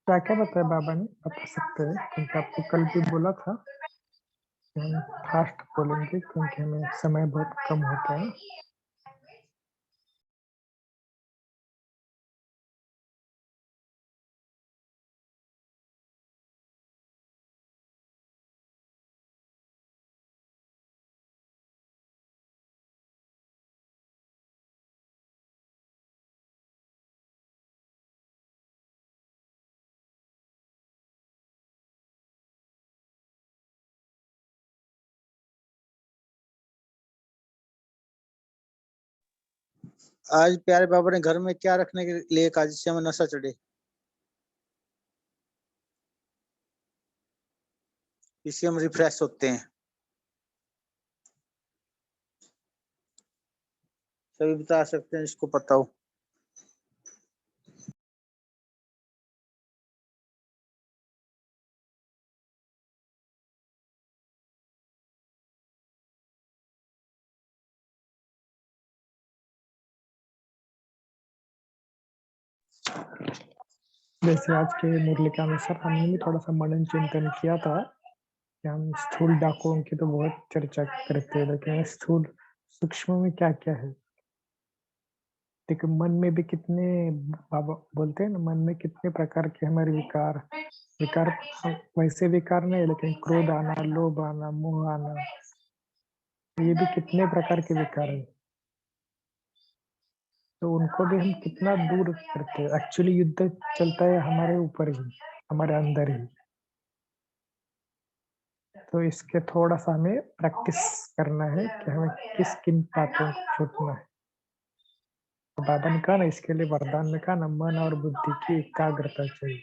क्या क्या बताया बाबा ने, बता सकते हैं? क्योंकि आपको कल भी बोला था कि हम फास्ट बोलेंगे क्योंकि हमें समय बहुत कम होता है। आज प्यारे बाबा ने घर में क्या रखने के लिए कहा जिससे हमें नशा चढ़े, इससे हम रिफ्रेश होते हैं? सभी बता सकते हैं जिसको पता हो। जैसे आज के मुरली के अनुसार हमने भी थोड़ा सा मनन चिंतन किया था कि हम स्थूल डाकुओं की तो बहुत चर्चा करते हैं, लेकिन स्थूल सूक्ष्म में क्या क्या है। देखो मन में भी कितने, बाबा बोलते हैं ना, मन में कितने प्रकार के हमारे विकार विकार वैसे विकार नहीं, लेकिन क्रोध आना, लोभ आना, मोह आना, ये भी कितने प्रकार के विकार है। तो उनको भी हम कितना दूर करते हैं। एक्चुअली युद्ध चलता है हमारे ऊपर ही, हमारे अंदर ही। तो इसके थोड़ा सा हमें प्रैक्टिस करना है कि हमें किस किन बातों को छूटना है। तो बाबा ने कहा ना, इसके लिए वरदान में कहा ना, मन और बुद्धि की एकाग्रता चाहिए।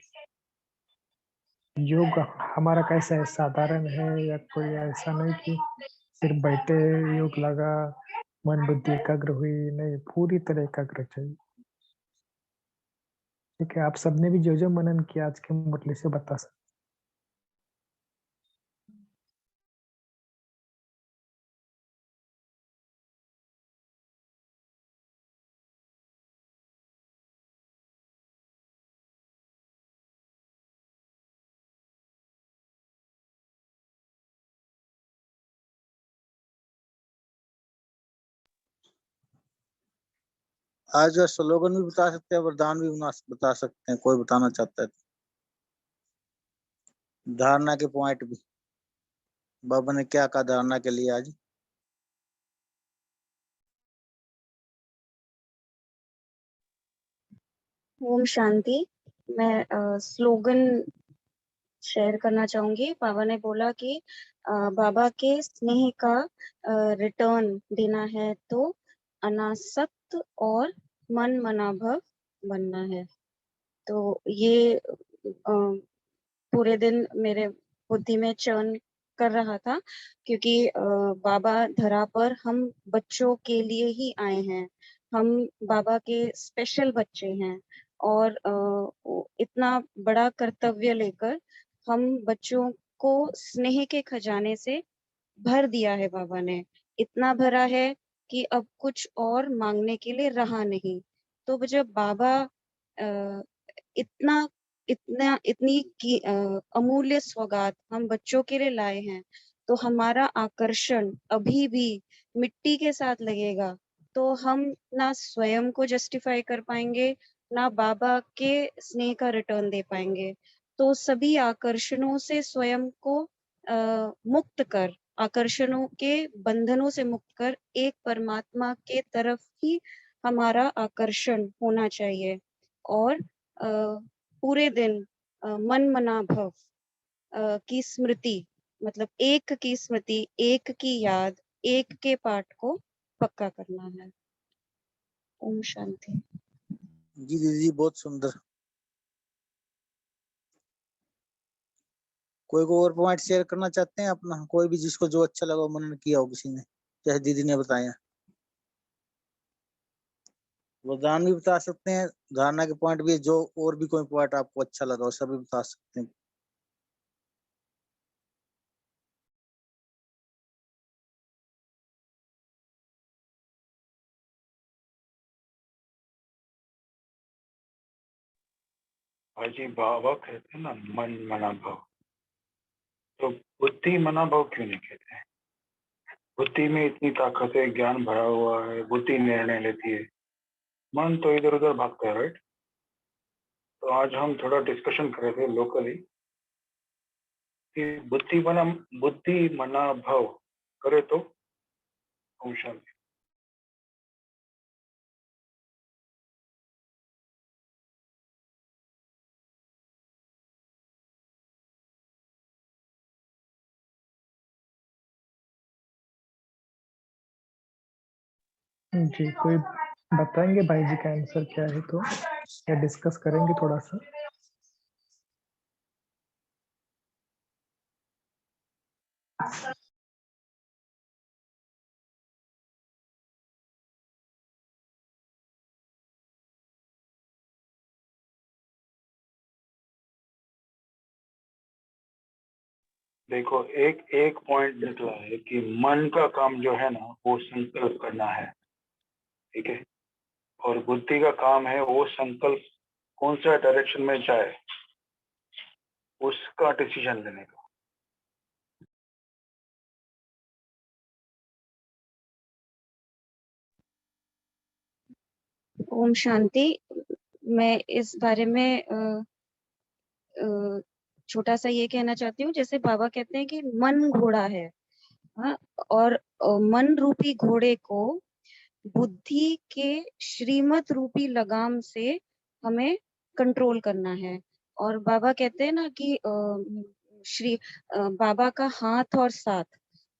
योग हमारा कैसा है, साधारण है या कोई ऐसा नहीं कि सिर्फ बैठे योग लगा, मन बुद्धि एकाग्र हुई, नहीं, पूरी तरह एकाग्र चाहिए। ठीक है, आप सबने भी जो जो मनन किया आज के मुरली से बता सकते। आज जो स्लोगन भी बता सकते हैं, वरदान भी बता सकते हैं, कोई बताना चाहता है तो। धारणा के पॉइंट भी बाबा ने क्या कहा धारणा के लिए आज। ओम शांति। मैं स्लोगन शेयर करना चाहूंगी। बाबा ने बोला कि बाबा के स्नेह का रिटर्न देना है तो अनासक्त और मन मनाभव बनना है। तो ये पूरे दिन मेरे बुद्धि में चर्न कर रहा था, क्योंकि बाबा धरा पर हम बच्चों के लिए ही आए हैं। हम बाबा के स्पेशल बच्चे हैं, और इतना बड़ा कर्तव्य लेकर हम बच्चों को स्नेह के खजाने से भर दिया है बाबा ने। इतना भरा है कि अब कुछ और मांगने के लिए रहा नहीं। तो जब बाबा अ, इतना इतना इतनी की अमूल्य सौगात हम बच्चों के लिए लाए हैं, तो हमारा आकर्षण अभी भी मिट्टी के साथ लगेगा तो हम ना स्वयं को जस्टिफाई कर पाएंगे, ना बाबा के स्नेह का रिटर्न दे पाएंगे। तो सभी आकर्षणों से स्वयं को मुक्त कर, आकर्षणों के बंधनों से मुक्त कर एक परमात्मा के तरफ ही हमारा आकर्षण होना चाहिए। और पूरे दिन मन मना भव की स्मृति, मतलब एक की स्मृति, एक की याद, एक के पाठ को पक्का करना है। ओम शांति। जी दीदी, बहुत सुंदर। कोई को और पॉइंट शेयर करना चाहते हैं अपना, कोई भी जिसको जो अच्छा लगा मनन किया हो किसी ने, जैसे दीदी ने बताया। वरदान भी बता सकते हैं, धारणा के पॉइंट भी, जो और भी कोई पॉइंट आपको अच्छा लगा हो सभी बता सकते हैं। हाजी बाबा कहते हैं ना मन मना भाव, तो बुद्धि मना भाव क्यों नहीं कहते हैं? बुद्धि में इतनी ताकत है, ज्ञान भरा हुआ है, बुद्धि निर्णय लेती है, मन तो इधर उधर भागता है, राइट? तो आज हम थोड़ा डिस्कशन कर रहे थे लोकली कि बुद्धि मना भाव करे तो ओम शांति। जी, कोई बताएंगे भाई जी का आंसर क्या है तो, या डिस्कस करेंगे थोड़ा सा? देखो एक एक पॉइंट निकला है कि मन का काम जो है ना वो संकल्प करना है, ठीक है, और बुद्धि का काम है वो संकल्प कौन सा डायरेक्शन में जाए उसका डिसीजन लेने का। ओम शांति। मैं इस बारे में छोटा सा ये कहना चाहती हूँ, जैसे बाबा कहते हैं कि मन घोड़ा है, हाँ, और मन रूपी घोड़े को बुद्धि के श्रीमत रूपी लगाम से हमें कंट्रोल करना है। और बाबा कहते हैं ना कि बाबा का हाथ और साथ,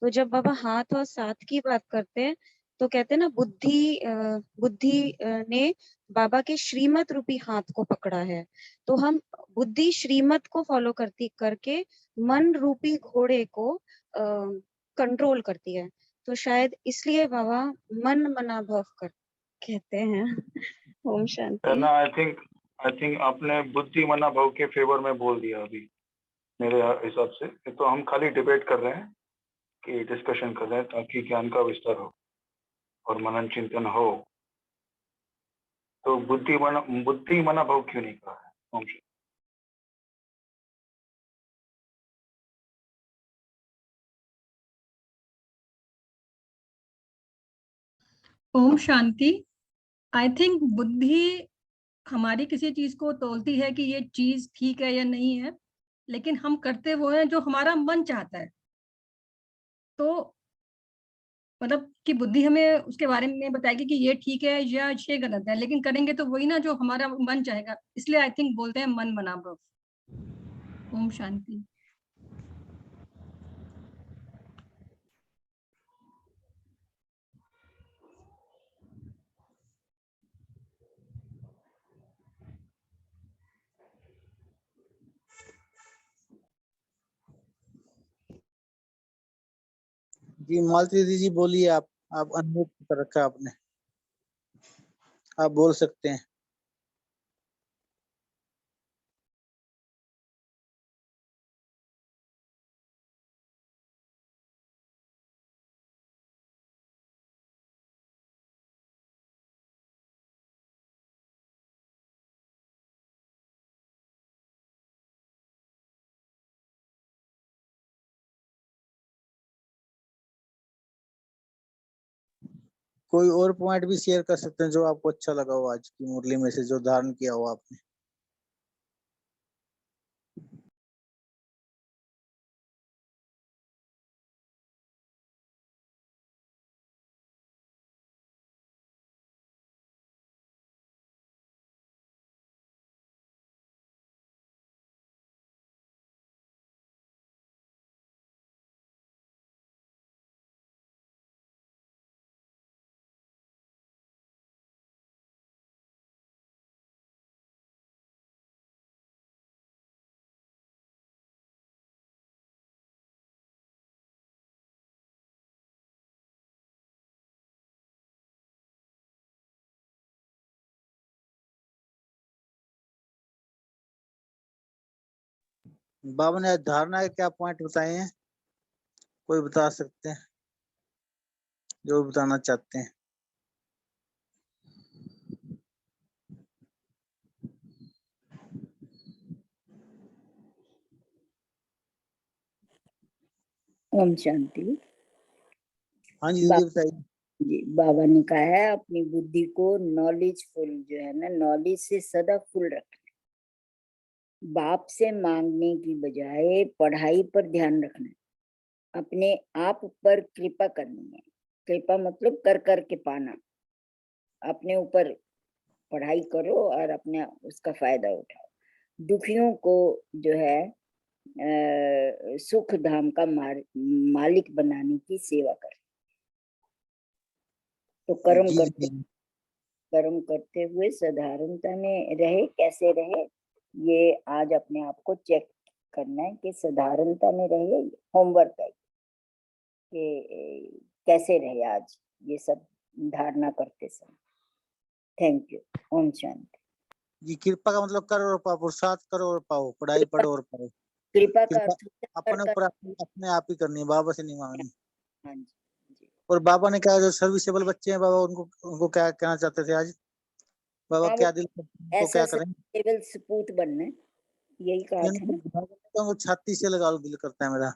तो जब बाबा हाथ और साथ की बात करते हैं तो कहते हैं ना बुद्धि ने बाबा के श्रीमत रूपी हाथ को पकड़ा है। तो हम बुद्धि श्रीमत को फॉलो करके मन रूपी घोड़े को कंट्रोल करती है। तो शायद इसलिए बाबा मन मना भव कर कहते हैं। ओम शांति। ना आई थिंक आपने बुद्धि मना भाव के फेवर में बोल दिया अभी मेरे हिसाब से। तो हम खाली डिबेट कर रहे हैं कि डिस्कशन कर रहे हैं ताकि ज्ञान का विस्तार हो और मनन चिंतन हो। तो बुद्धि मना भाव क्यों नहीं कहा है? ओम शांति। ओम शांति। आई थिंक बुद्धि हमारी किसी चीज को तोलती है कि ये चीज ठीक है या नहीं है, लेकिन हम करते वो हैं जो हमारा मन चाहता है। तो मतलब कि बुद्धि हमें उसके बारे में बताएगी कि ये ठीक है या ये गलत है, लेकिन करेंगे तो वही ना जो हमारा मन चाहेगा। इसलिए आई थिंक बोलते हैं मन मना भव। ओम शांति। जी मालती दीदी बोलिए, आप अनम्यूट कर रखा है आपने, आप बोल सकते हैं। कोई और पॉइंट भी शेयर कर सकते हैं जो आपको अच्छा लगा हो आज की मुरली में से, जो धारण किया हो आपने। बाबा ने धारणा के क्या पॉइंट बताए हैं, कोई बता सकते हैं जो बताना चाहते हैं? ओम शांति। हाँ जी दीदी बताइए। जी, बाबा ने कहा है अपनी बुद्धि को नॉलेजफुल जो है ना, नॉलेज से सदा फुल रखना। बाप से मांगने की बजाय पढ़ाई पर ध्यान रखना, अपने आप पर कृपा करनी है। कृपा मतलब कर कर के पाना। अपने ऊपर पढ़ाई करो और अपने उसका फायदा उठाओ। दुखियों को जो है सुख धाम का मालिक बनाने की सेवा कर। तो कर्म जी करते दीदी। कर्म करते हुए साधारणता में रहे। कैसे रहे, ये आज अपने आप को चेक करना है कि साधारणता में रहे। होमवर्क है कि कैसे रहे आज ये सब धारणा करते समय। Thank you. ओम शांति। जी कृपा का मतलब करो और पाओ, पुरुषार्थ करो और पाओ, पढ़ाई पढ़ो और पढ़ो। कृपा का कृपा अर्थ होता है अपने ऊपर अपने आप ही करनी है, बाबा से नहीं मांगनी। हाँ जी जी। और बाबा ने कहा जो सर्विसेबल बच्चे हैं बाबा उनको क्या कहना चाहते थे आज बाबा? हाँ, क्या दिल को क्या करें? केवल सपूत बनना, यही कहा था ना। वो छाती से लगा लो, दिल करता है मेरा।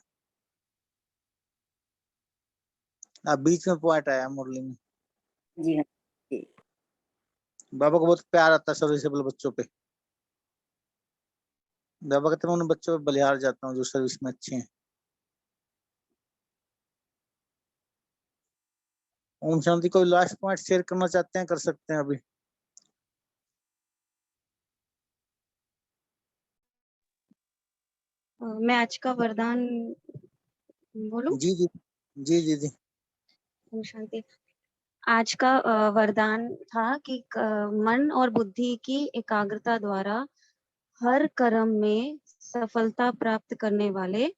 आप बीच में पॉइंट आया मुरली में। जी हाँ जी। बाबा को बहुत प्यार आता है सर्विसेबल बच्चों पे। बाबा कहते हैं मैं उन बच्चों पे बलिहार जाता हूँ जो सर्विस में अच्छे हैं। ओम शांति। कोई लास्ट पॉइंट शेयर करना चाहते हैं कर सकते हैं अभी। मैं आज का वरदान बोलूं? जी जी जी जी जी। ओम शांति। आज का वरदान था कि मन और बुद्धि की एकाग्रता द्वारा हर कर्म में सफलता प्राप्त करने वाले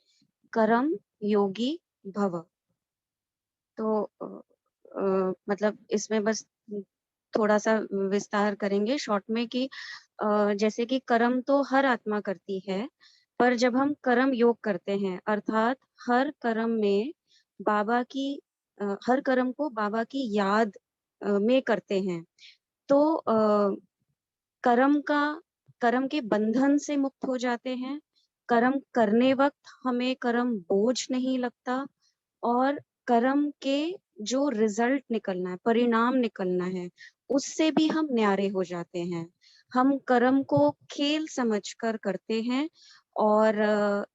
कर्म योगी भव। तो मतलब इसमें बस थोड़ा सा विस्तार करेंगे शॉर्ट में कि जैसे कि कर्म तो हर आत्मा करती है, पर जब हम कर्म योग करते हैं अर्थात हर कर्म में बाबा की हर कर्म को बाबा की याद में करते हैं, तो कर्म के बंधन से मुक्त हो जाते हैं। कर्म करने वक्त हमें कर्म बोझ नहीं लगता, और कर्म के जो रिजल्ट निकलना है, परिणाम निकलना है, उससे भी हम न्यारे हो जाते हैं। हम कर्म को खेल समझकर करते हैं और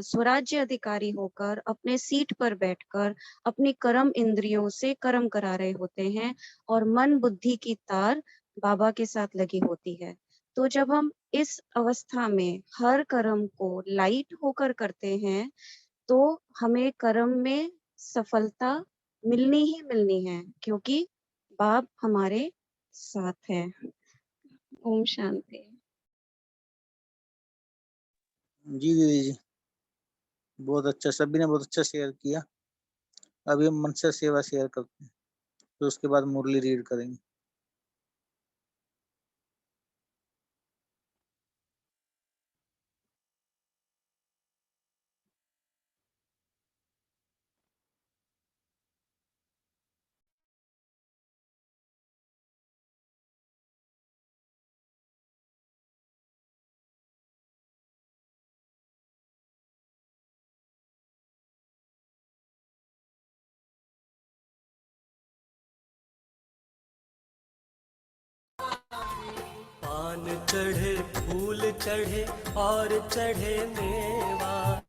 स्वराज्य अधिकारी होकर अपने सीट पर बैठकर अपनी कर्म इंद्रियों से कर्म करा रहे होते हैं, और मन बुद्धि की तार बाबा के साथ लगी होती है। तो जब हम इस अवस्था में हर कर्म को लाइट होकर करते हैं, तो हमें कर्म में सफलता मिलनी ही मिलनी है, क्योंकि बाप हमारे साथ है। ओम शांति। जी दीदी जी बहुत अच्छा, सभी ने बहुत अच्छा शेयर किया। अभी हम मनसा सेवा शेयर करते हैं, तो उसके बाद मुरली रीड करेंगे। पान चढ़े फूल चढ़े और चढ़े मेवा,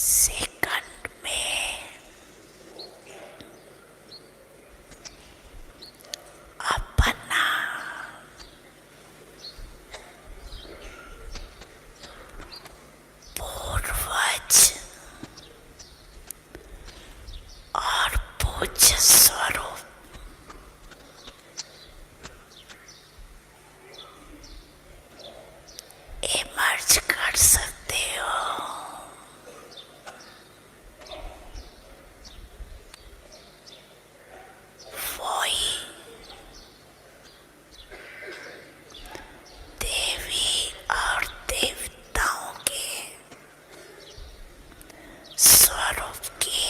सेकंड में अपना पूर्वज और पूज्य स्वरूप इमर्ज कर सकते हो। वही देवी और देवताओं के स्वरूप के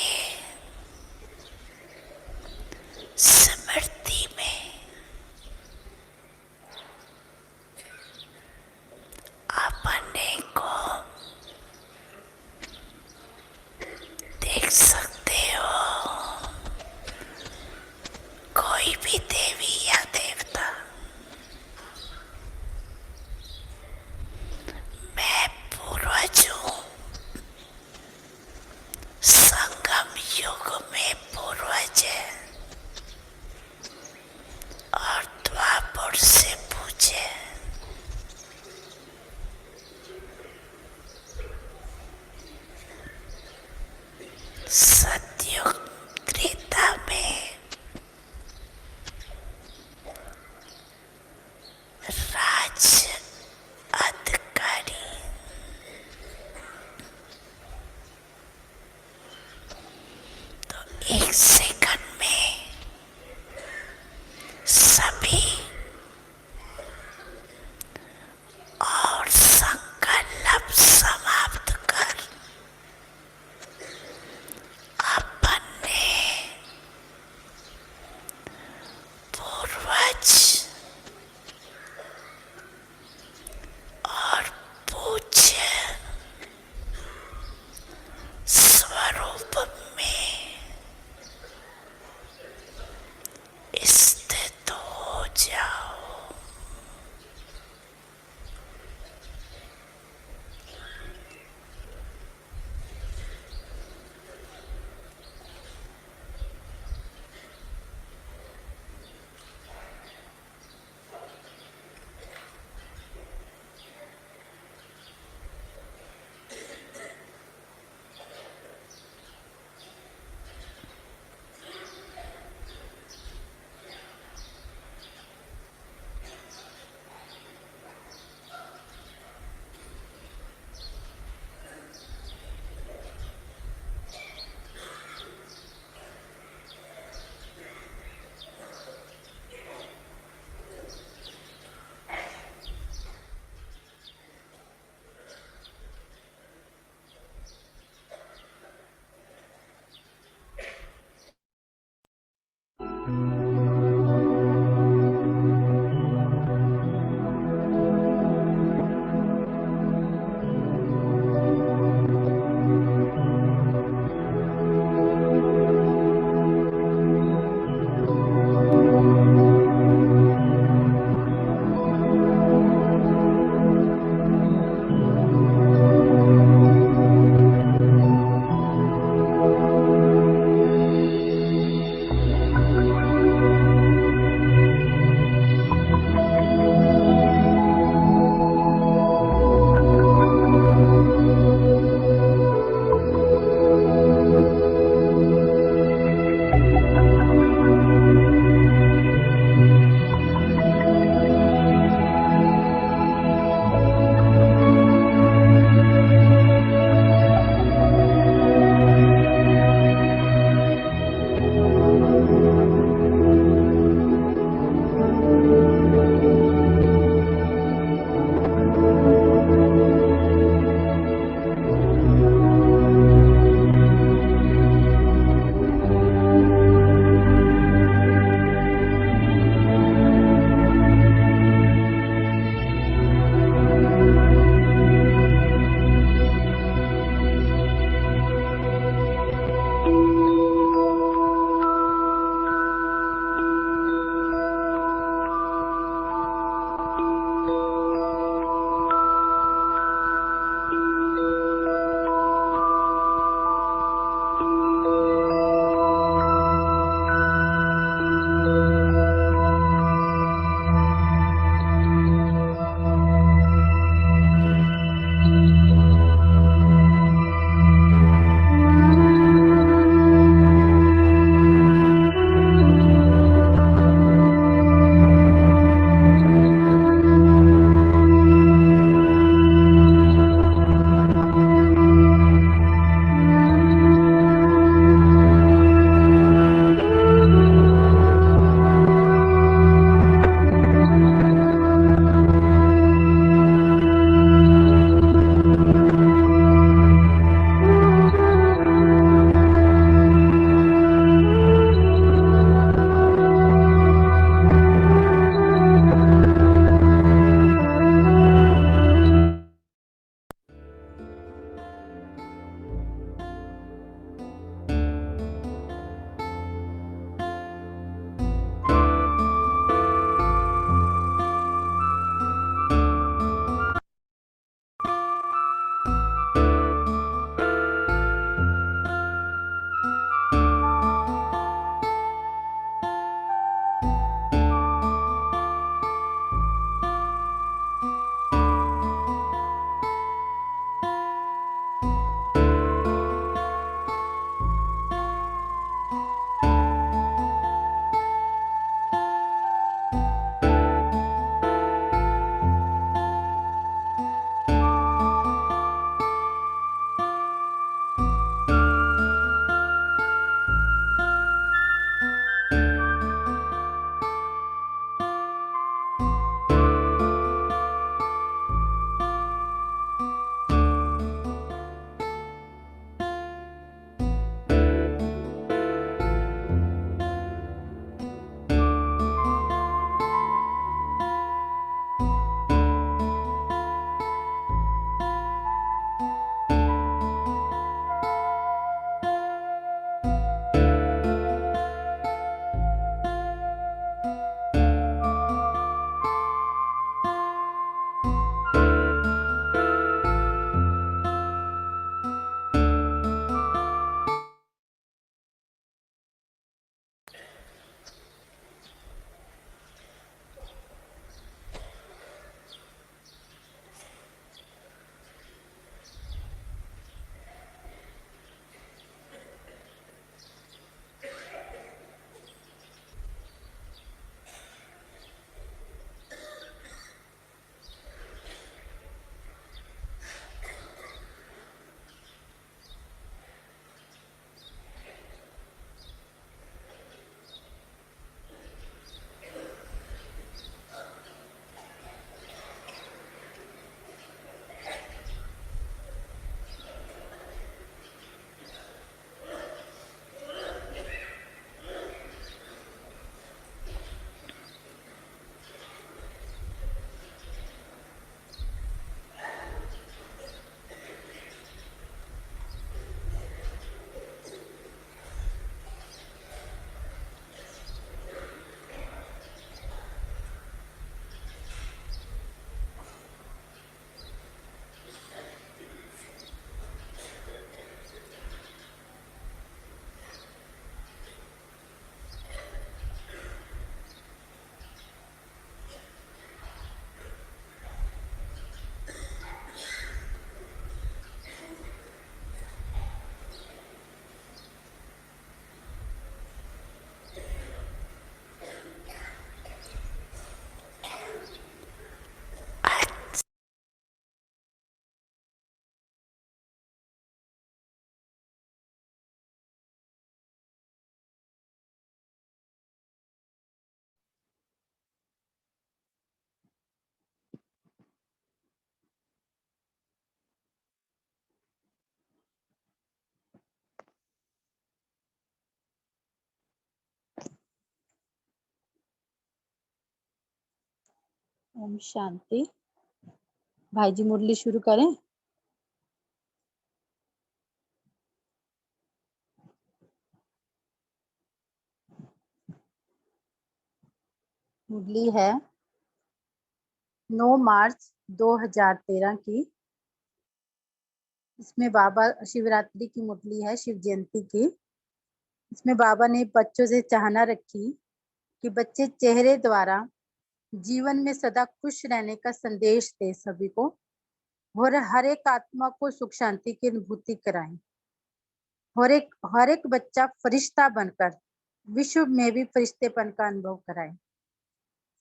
ओम शांति। भाई जी मुरली शुरू करें। मुरली है 9 मार्च 2013 की। इसमें बाबा शिवरात्रि की मुरली है, शिव जयंती की। इसमें बाबा ने बच्चों से चाहना रखी कि बच्चे चेहरे द्वारा जीवन में सदा खुश रहने का संदेश दे सभी को, और हर एक आत्मा को सुख शांति की अनुभूति कराएं। हर एक बच्चा फरिश्ता बनकर विश्व में भी फरिश्तेपन का अनुभव कराए।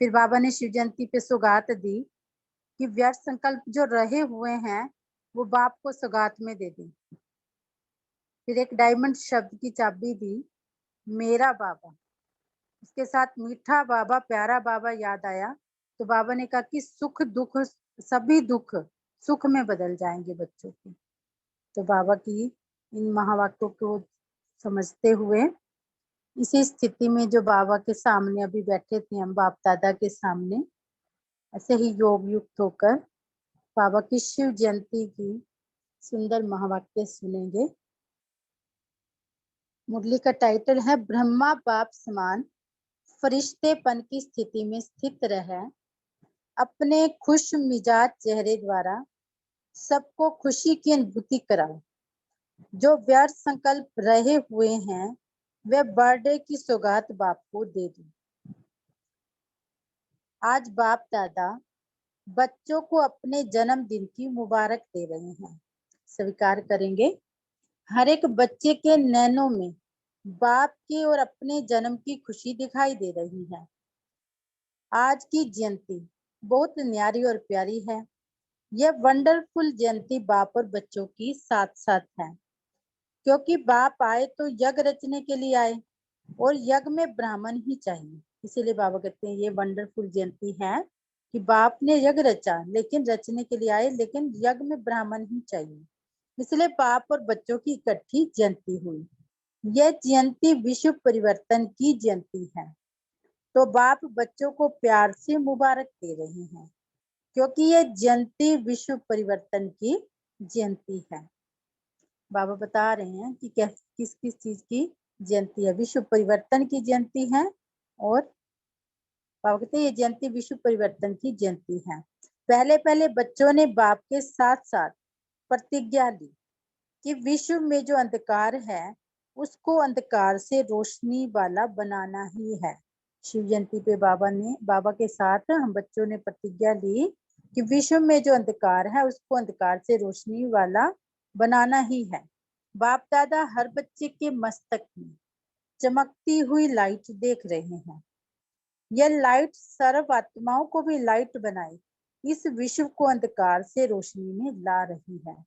फिर बाबा ने शिव जयंती पे सौगात दी कि व्यर्थ संकल्प जो रहे हुए हैं वो बाप को सौगात में दे दें। फिर एक डायमंड शब्द की चाबी दी, मेरा बाबा। उसके साथ मीठा बाबा, प्यारा बाबा याद आया, तो बाबा ने कहा कि सुख दुख, सभी दुख सुख में बदल जाएंगे बच्चों के। तो बाबा की इन महावाक्यों को समझते हुए इसी स्थिति में जो बाबा के सामने अभी बैठे थे हम, बाप दादा के सामने, ऐसे ही योग युक्त होकर बाबा की शिव जयंती की सुंदर महावाक्य सुनेंगे। मुरली का टाइटल है ब्रह्मा बाप समान फरिश्तेपन की स्थिति में स्थित रह, अपने खुश मिजाज चेहरे द्वारा सबको खुशी की अनुभूति कराओ। जो व्यर्थ संकल्प रहे हुए हैं वे बर्थडे की सौगात बाप को दे दो। आज बाप दादा बच्चों को अपने जन्मदिन की मुबारक दे रहे हैं। स्वीकार करेंगे, हर एक बच्चे के नैनों में बाप के और अपने जन्म की खुशी दिखाई दे रही है। आज की जयंती बहुत न्यारी और प्यारी है। यह वंडरफुल जयंती बाप और बच्चों की साथ साथ है, क्योंकि बाप आए तो यज्ञ रचने के लिए आए और यज्ञ में ब्राह्मण ही चाहिए। इसीलिए बाबा कहते हैं ये वंडरफुल जयंती है कि बाप ने यज्ञ रचा, लेकिन रचने के लिए आए, लेकिन यज्ञ में ब्राह्मण ही चाहिए। इसलिए बाप और बच्चों की इकट्ठी जयंती हुई। यह जयंती विश्व परिवर्तन की जयंती है, तो बाप बच्चों को प्यार से मुबारक दे रहे हैं, क्योंकि यह जयंती विश्व परिवर्तन की जयंती है। बाबा बता रहे हैं कि किस किस चीज की जयंती है। विश्व परिवर्तन की जयंती है, और बाबा कहते हैं ये जयंती विश्व परिवर्तन की जयंती है। पहले पहले बच्चों ने बाप के साथ साथ प्रतिज्ञा ली कि विश्व में जो अंधकार है उसको अंधकार से रोशनी वाला बनाना ही है। शिव जयंती पे बाबा के साथ हम बच्चों ने प्रतिज्ञा ली कि विश्व में जो अंधकार है उसको अंधकार से रोशनी वाला बनाना ही है। बाप दादा हर बच्चे के मस्तक में चमकती हुई लाइट देख रहे हैं। यह लाइट सर्व आत्माओं को भी लाइट बनाए, इस विश्व को अंधकार से रोशनी में ला रही है।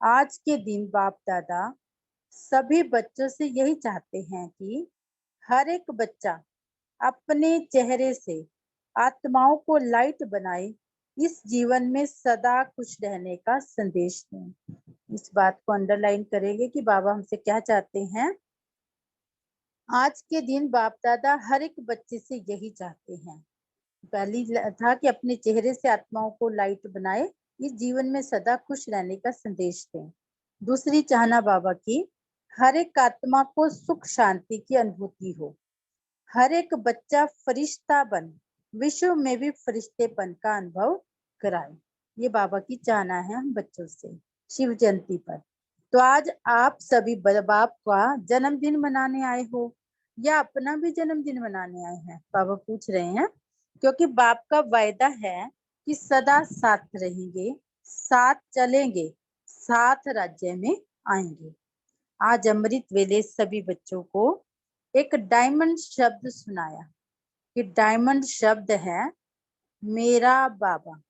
आज के दिन बाप दादा सभी बच्चों से यही चाहते हैं कि हर एक बच्चा अपने चेहरे से आत्माओं को लाइट बनाए, इस जीवन में सदा खुश रहने का संदेश दें। इस बात को अंडरलाइन करेंगे कि बाबा हमसे क्या चाहते हैं। आज के दिन बाप दादा हर एक बच्चे से यही चाहते हैं। पहली था कि अपने चेहरे से आत्माओं को लाइट बनाए, इस जीवन में सदा खुश रहने का संदेश दें। दूसरी चाहना बाबा की हर एक आत्मा को सुख शांति की अनुभूति हो। हर एक बच्चा फरिश्ता बन विश्व में भी फरिश्तेपन का अनुभव कराए। ये बाबा की चाहना है हम बच्चों से शिव जयंती पर। तो आज आप सभी बाप का जन्मदिन मनाने आए हो या अपना भी जन्मदिन मनाने आए हैं, बाबा पूछ रहे हैं, क्योंकि बाप का वायदा है कि सदा साथ रहेंगे, साथ चलेंगे, साथ राज्य में आएंगे। आज अमृत वेले सभी बच्चों को एक डायमंड शब्द सुनाया कि डायमंड शब्द है मेरा बाबा।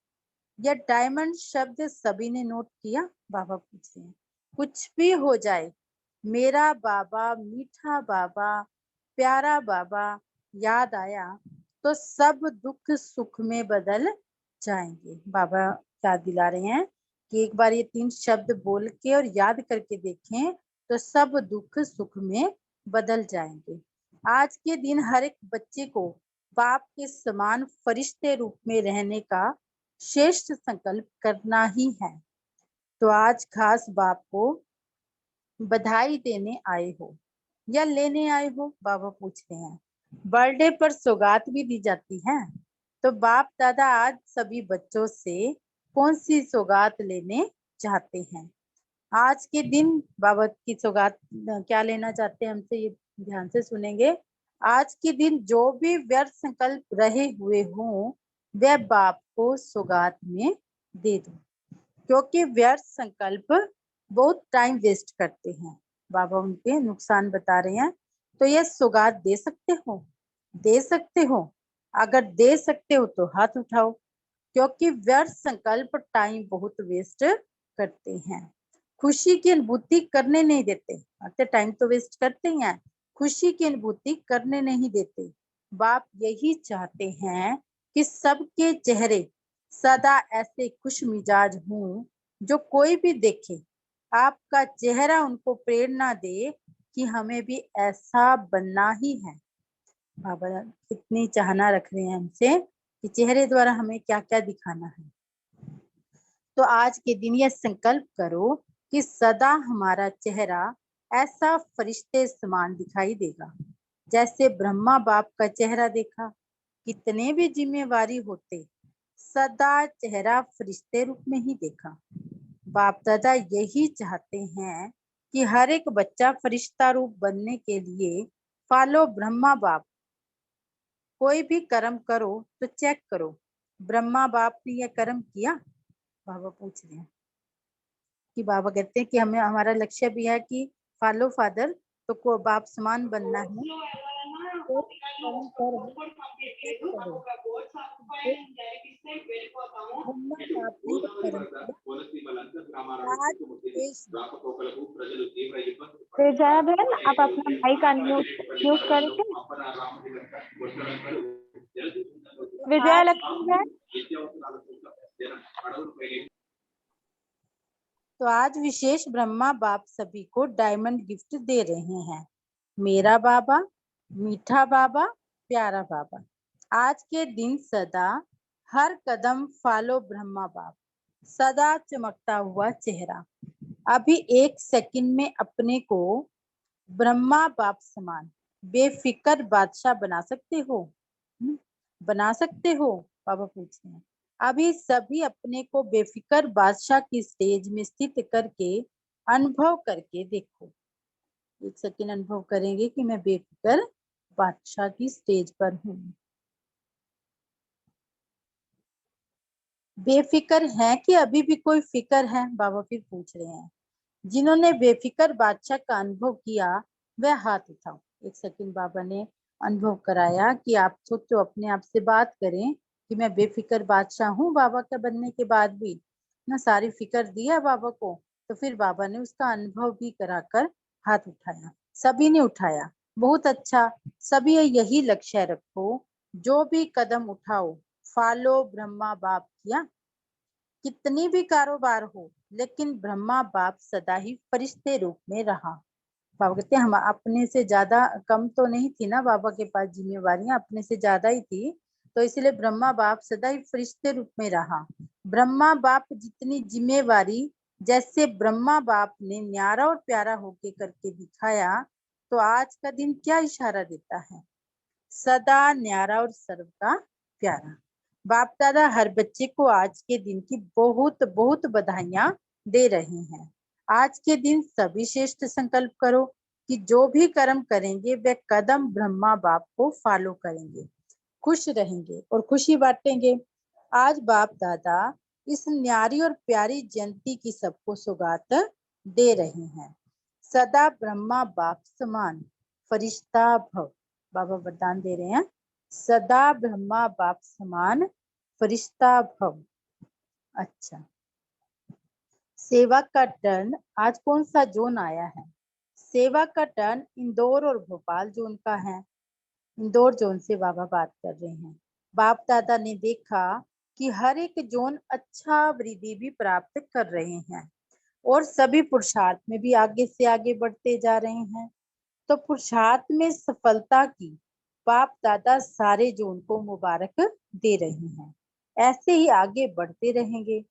यह डायमंड शब्द सभी ने नोट किया। बाबा पूछते हैं कुछ भी हो जाए, मेरा बाबा, मीठा बाबा, प्यारा बाबा याद आया तो सब दुख सुख में बदल जाएंगे। बाबा याद दिला रहे हैं कि एक बार ये 3 शब्द बोल के और याद करके देखें तो सब दुख सुख में बदल जाएंगे। आज के दिन हर एक बच्चे को बाप के समान फरिश्ते रूप में रहने का श्रेष्ठ संकल्प करना ही है। तो आज खास बाप को बधाई देने आए हो या लेने आए हो, बाबा पूछ रहे हैं। बर्थडे पर सौगात भी दी जाती है, तो बाप दादा आज सभी बच्चों से कौन सी सौगात लेने चाहते हैं? आज के दिन बाबा की सौगात क्या लेना चाहते हैं हमसे, ये ध्यान से सुनेंगे। आज के दिन जो भी व्यर्थ संकल्प रहे हुए हों वह बाप को सौगात में दे दो, क्योंकि व्यर्थ संकल्प बहुत टाइम वेस्ट करते हैं। बाबा उनके नुकसान बता रहे हैं। तो ये सौगात दे सकते हो? दे सकते हो? अगर दे सकते हो तो हाथ उठाओ, क्योंकि व्यर्थ संकल्प टाइम बहुत वेस्ट करते हैं, खुशी की अनुभूति करने नहीं देते। अच्छा, टाइम तो वेस्ट करते ही हैं, खुशी की अनुभूति करने नहीं देते। बाप यही चाहते हैं कि सबके चेहरे सदा ऐसे खुश मिजाज हों, जो कोई भी देखे आपका चेहरा उनको प्रेरणा दे कि हमें भी ऐसा बनना ही है। बाबा कितनी चाहना रख रहे हैं हमसे कि चेहरे द्वारा हमें क्या क्या दिखाना है। तो आज के दिन यह संकल्प करो कि सदा हमारा चेहरा ऐसा फरिश्ते समान दिखाई देगा, जैसे ब्रह्मा बाप का चेहरा देखा। कितने भी जिम्मेवारी होते, सदा चेहरा फरिश्ते रूप में ही देखा। बाप दादा यही चाहते हैं कि हर एक बच्चा फरिश्ता रूप बनने के लिए फॉलो ब्रह्मा बाप। कोई भी कर्म करो तो चेक करो, ब्रह्मा बाप ने यह कर्म किया? बाबा पूछ रहे हैं कि बाबा कहते हैं कि हमें हमारा लक्ष्य भी है कि फॉलो फादर, तो को बाप समान बनना है। तो कर्म करो, चेक करो, ब्रह्मा बाप ने यह कर्म किया। आज देश विजया बहन, आप अपना माइक अनम्यूट करके। विजया लक्ष्मी बहन, तो आज विशेष ब्रह्मा बाप सभी को डायमंड गिफ्ट दे रहे हैं। मेरा बाबा, मीठा बाबा, प्यारा बाबा। आज के दिन सदा हर कदम फॉलो ब्रह्मा बाप, सदा चमकता हुआ चेहरा। अभी एक सेकंड में अपने को ब्रह्मा बाप समान बेफिक्र बादशाह बना सकते हो? बना सकते हो? बाबा पूछ रहे हैं। अभी सभी अपने को बेफिक्र बादशाह की स्टेज में स्थित करके अनुभव करके देखो। एक सेकंड अनुभव करेंगे कि मैं बेफिक्र बादशाह की स्टेज पर हूँ। बेफिक्र है कि अभी भी कोई फिक्र है? बाबा फिर पूछ रहे हैं। जिन्होंने बेफिक्र बादशाह का अनुभव किया वह हाथ उठाओ। एक सेकंड बाबा ने अनुभव कराया कि आप सोचो, अपने आप से बात करें कि मैं बेफिक्र बादशाह हूँ बाबा का बनने के बाद भी ना, सारी फिक्र दिया बाबा को। तो फिर बाबा ने उसका अनुभव भी कराकर हाथ उठाया। सभी ने उठाया, बहुत अच्छा। सभी यही लक्ष्य रखो, जो भी कदम उठाओ फॉलो ब्रह्मा बाप किया। कितनी भी कारोबार हो, लेकिन ब्रह्मा बाप सदा ही फरिश्ते रूप में रहा। बाबा कहते हैं हम अपने से ज्यादा कम तो नहीं थी ना, बाबा के पास जिम्मेवारियां अपने से ज्यादा ही थी, तो इसलिए ब्रह्मा बाप सदा ही फरिश्ते रूप में रहा। ब्रह्मा बाप जितनी जिम्मेवारी, जैसे ब्रह्मा बाप ने न्यारा और प्यारा होके करके दिखाया, तो आज का दिन क्या इशारा देता है? सदा न्यारा और सर्व का प्यारा। बाप दादा हर बच्चे को आज के दिन की बहुत बहुत बधाइयां दे रहे हैं। आज के दिन सभी श्रेष्ठ संकल्प करो कि जो भी कर्म करेंगे वे कदम ब्रह्मा बाप को फॉलो करेंगे, खुश रहेंगे और खुशी बांटेंगे। आज बाप दादा इस न्यारी और प्यारी जयंती की सबको सौगात दे रहे हैं। सदा ब्रह्मा बाप समान फरिश्ता भव। बाबा वरदान दे रहे हैं, सदा ब्रह्मा बाप समान फरिश्ता भव। अच्छा, सेवा का टर्न आज कौन सा जोन आया है? सेवा का टर्न इंदौर और भोपाल जोन का है। इंदौर जोन से बाबा बात कर रहे हैं। बाप दादा ने देखा कि हर एक जोन अच्छा वृद्धि भी प्राप्त कर रहे हैं और सभी पुरुषार्थ में भी आगे से आगे बढ़ते जा रहे हैं। तो पुरुषार्थ में सफलता की बाप दादा सारे जोन को मुबारक दे रहे हैं। ऐसे ही आगे बढ़ते रहेंगे।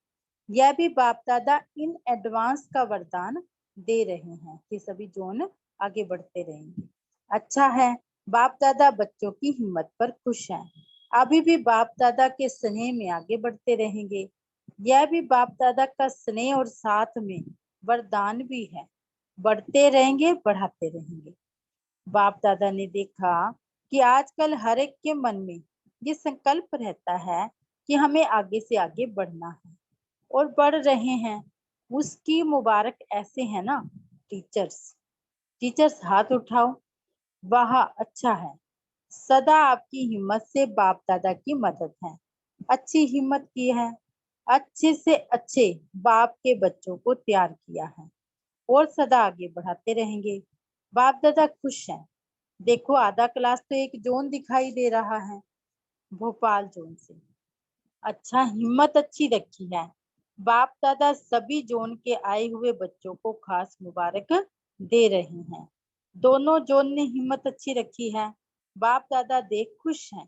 यह भी बाप दादा इन एडवांस का वरदान दे रहे हैं कि सभी जोन आगे बढ़ते रहेंगे। अच्छा है, बाप दादा बच्चों की हिम्मत पर खुश हैं। अभी भी बाप दादा के स्नेह में आगे बढ़ते रहेंगे। यह भी बाप दादा का स्नेह और साथ में वरदान भी है। बढ़ते रहेंगे, बढ़ाते रहेंगे। बाप दादा ने देखा कि आजकल हर एक के मन में ये संकल्प रहता है कि हमें आगे से आगे बढ़ना है और बढ़ रहे हैं। उसकी मुबारक ऐसे है ना। टीचर्स हाथ उठाओ। वाह, अच्छा है। सदा आपकी हिम्मत से बाप दादा की मदद है। अच्छी हिम्मत की है। अच्छे से अच्छे बाप के बच्चों को तैयार किया है और सदा आगे बढ़ाते रहेंगे। बाप दादा खुश हैं। देखो, आधा क्लास तो एक जोन दिखाई दे रहा है, भोपाल जोन से। अच्छा, हिम्मत अच्छी रखी है। बाप दादा सभी जोन के आए हुए बच्चों को खास मुबारक दे रहे हैं। दोनों जोन ने हिम्मत अच्छी रखी है। बाप दादा देख खुश हैं।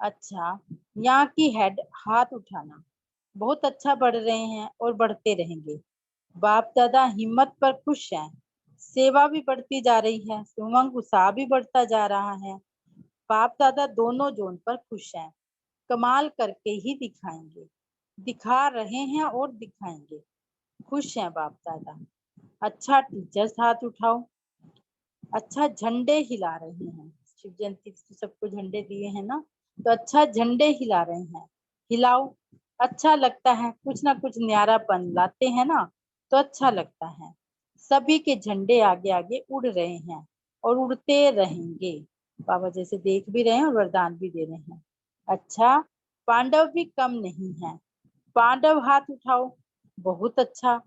अच्छा, यहाँ की हेड हाथ उठाना। बहुत अच्छा बढ़ रहे हैं और बढ़ते रहेंगे। बाप दादा हिम्मत पर खुश हैं। सेवा भी बढ़ती जा रही है, उमंग उत्साह भी बढ़ता जा रहा है। बाप दादा दोनों जोन पर खुश हैं। कमाल करके ही दिखाएंगे। दिखा रहे हैं और दिखाएंगे। खुश हैं बाप दादा। अच्छा, टीचर्स हाथ उठाओ। अच्छा, झंडे हिला रहे हैं। शिव जयंती सबको झंडे दिए हैं ना, तो अच्छा झंडे हिला रहे हैं। हिलाओ। अच्छा लगता है, कुछ ना कुछ न्यारापन लाते हैं ना, तो अच्छा लगता है। सभी के झंडे आगे आगे उड़ रहे हैं और उड़ते रहेंगे। बाबा जैसे देख भी रहे हैं और वरदान भी दे रहे हैं। अच्छा, पांडव भी कम नहीं है। पांडव हाथ उठाओ। बहुत अच्छा।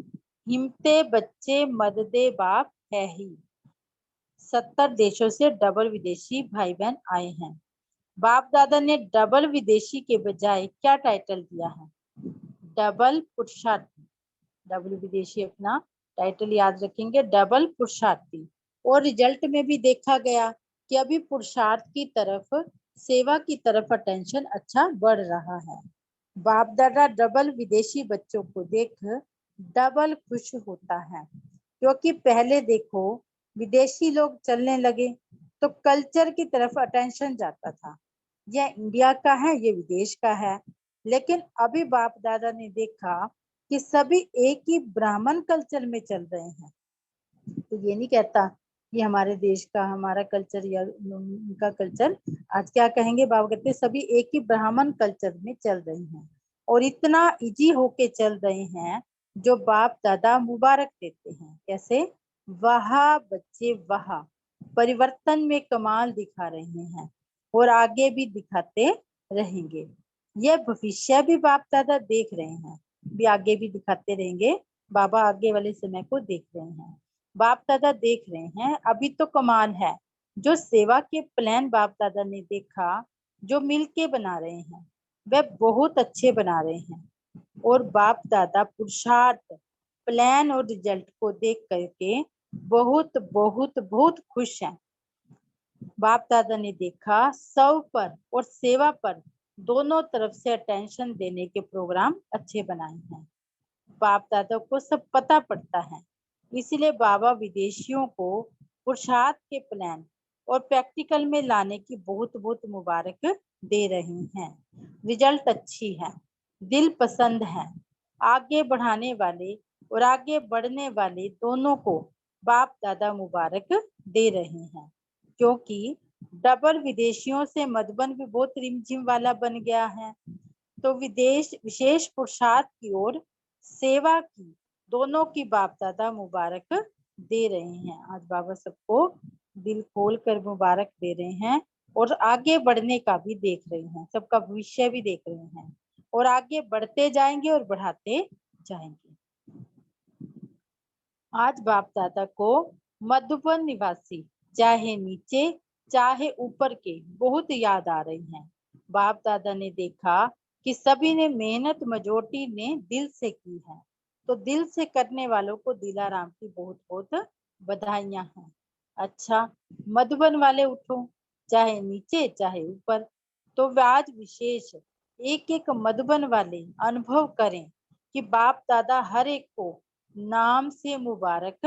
हिम्मते बच्चे मददे बाप है ही। 70 देशों से डबल विदेशी भाई बहन आए हैं। बाप दादा ने डबल विदेशी के बजाय क्या टाइटल दिया है? डबल पुरुषार्थी। डबल विदेशी अपना टाइटल याद रखेंगे, डबल पुरुषार्थी। और रिजल्ट में भी देखा गया कि अभी पुरुषार्थ की तरफ, सेवा की तरफ अटेंशन अच्छा बढ़ रहा है। बाप दादा डबल विदेशी बच्चों को देख डबल खुश होता है, क्योंकि पहले देखो विदेशी लोग चलने लगे तो कल्चर की तरफ अटेंशन जाता था, यह इंडिया का है, ये विदेश का है। लेकिन अभी बाप दादा ने देखा कि सभी एक ही ब्राह्मण कल्चर में चल रहे हैं। तो ये नहीं कहता कि हमारे देश का, हमारा कल्चर या उनका कल्चर। आज क्या कहेंगे, बाबा कहते सभी एक ही ब्राह्मण कल्चर में चल रहे हैं और इतना इजी होके चल रहे हैं जो बाप दादा मुबारक देते हैं। कैसे? वाह बच्चे वाह, परिवर्तन में कमाल दिखा रहे हैं और आगे भी दिखाते रहेंगे। यह भविष्य भी बाप दादा देख रहे हैं, भी आगे भी दिखाते रहेंगे। बाबा आगे वाले समय को देख रहे हैं, बाप दादा देख रहे हैं। अभी तो कमाल है, जो सेवा के प्लान बाप दादा ने देखा, जो मिलके बना रहे हैं, वह बहुत अच्छे बना रहे हैं। और बाप दादा पुरुषार्थ, प्लान और रिजल्ट को देख करके बहुत बहुत बहुत खुश हैं। बाप दादा ने देखा सब पर और सेवा पर दोनों तरफ से अटेंशन देने के प्रोग्राम अच्छे बनाए हैं। बाप दादा को सब पता पड़ता है, इसलिए बाबा विदेशियों को पुरुषार्थ के प्लान और प्रैक्टिकल में लाने की बहुत बहुत मुबारक दे रही हैं। रिजल्ट अच्छी है, दिल पसंद है। आगे बढ़ाने वाले और आगे बढ़ने वाले दोनों को बाप दादा मुबारक दे रहे हैं, क्योंकि डबल विदेशियों से मधुबन भी बहुत रिमझिम वाला बन गया है। तो विदेश विशेष पुरुषार्थ की ओर सेवा की दोनों की बाप दादा मुबारक दे रहे हैं। आज बाबा सबको दिल खोल कर मुबारक दे रहे हैं और आगे बढ़ने का भी देख रहे हैं, सबका भविष्य भी देख रहे हैं और आगे बढ़ते जाएंगे और बढ़ाते जाएंगे। आज बाप दादा को मधुबन निवासी चाहे नीचे चाहे ऊपर के बहुत याद आ रही हैं। बाप दादा ने देखा कि सभी ने मेहनत मेजॉरिटी ने दिल से की है, तो दिल से करने वालों को दिलाराम की बहुत बहुत बधाइयां हैं। अच्छा, मधुबन वाले उठो, चाहे नीचे चाहे ऊपर। तो वे आज विशेष एक एक मधुबन वाले अनुभव करें कि बाप दादा हर एक को नाम से मुबारक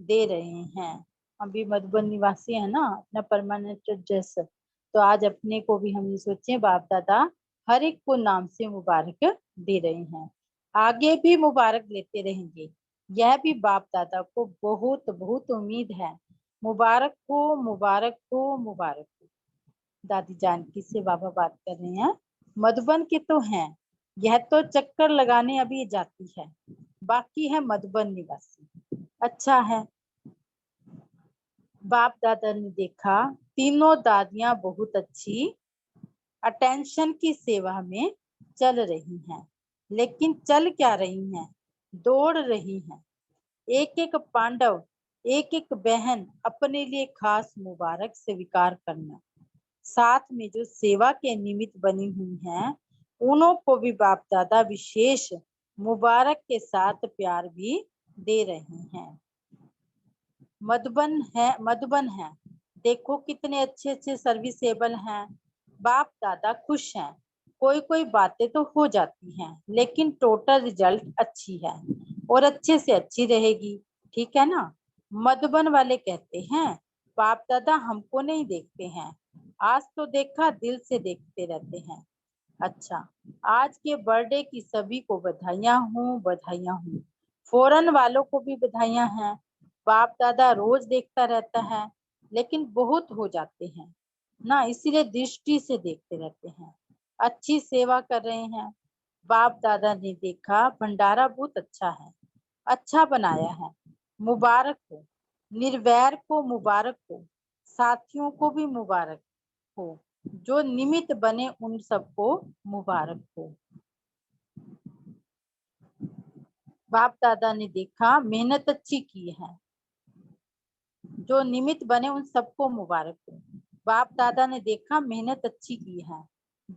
दे रहे हैं। हम भी मधुबन निवासी है ना, अपना परमानेंट एड्रेस, तो आज अपने को भी हम ये सोचे बाप दादा हर एक को नाम से मुबारक दे रहे हैं, आगे भी मुबारक लेते रहेंगे। यह भी बाप दादा को बहुत बहुत उम्मीद है। मुबारक हो, मुबारक हो, मुबारक हो। दादी जानकी से बाबा बात कर रहे हैं। मधुबन के तो हैं, यह तो चक्कर लगाने अभी जाती है, बाकी है मधुबन निवासी। अच्छा है। बाप दादा ने देखा तीनों दादियां बहुत अच्छी अटेंशन की सेवा में चल रही हैं, लेकिन चल क्या रही हैं? दौड़ रही हैं। एक एक पांडव, एक एक बहन अपने लिए खास मुबारक स्वीकार करना। साथ में जो सेवा के निमित्त बनी हुई हैं, उन्हों को भी बाप दादा विशेष मुबारक के साथ प्यार भी दे रहे हैं। मधुबन है, देखो कितने अच्छे अच्छे सर्विसेबल हैं। बाप दादा खुश हैं। कोई कोई बातें तो हो जाती हैं, लेकिन टोटल रिजल्ट अच्छी है और अच्छे से अच्छी रहेगी। ठीक है ना? मधुबन वाले कहते हैं बाप दादा हमको नहीं देखते हैं, आज तो देखा दिल से देखते रहते हैं। अच्छा, आज के बर्थडे की सभी को बधाइयां हूँ, बधाइयां हूँ। फॉरेन वालों को भी बधाइयां हैं। बाप दादा रोज देखता रहता है, लेकिन बहुत हो जाते हैं ना, इसीलिए दृष्टि से देखते रहते हैं। अच्छी सेवा कर रहे हैं। बाप दादा ने देखा भंडारा बहुत अच्छा है, अच्छा बनाया है, मुबारक हो। निर्वैर को मुबारक हो, साथियों को भी मुबारक हो, जो निमित्त बने उन सबको मुबारक हो। बाप दादा ने देखा मेहनत अच्छी की है, जो निमित्त बने उन सबको मुबारक हो। बाप दादा ने देखा मेहनत अच्छी की है,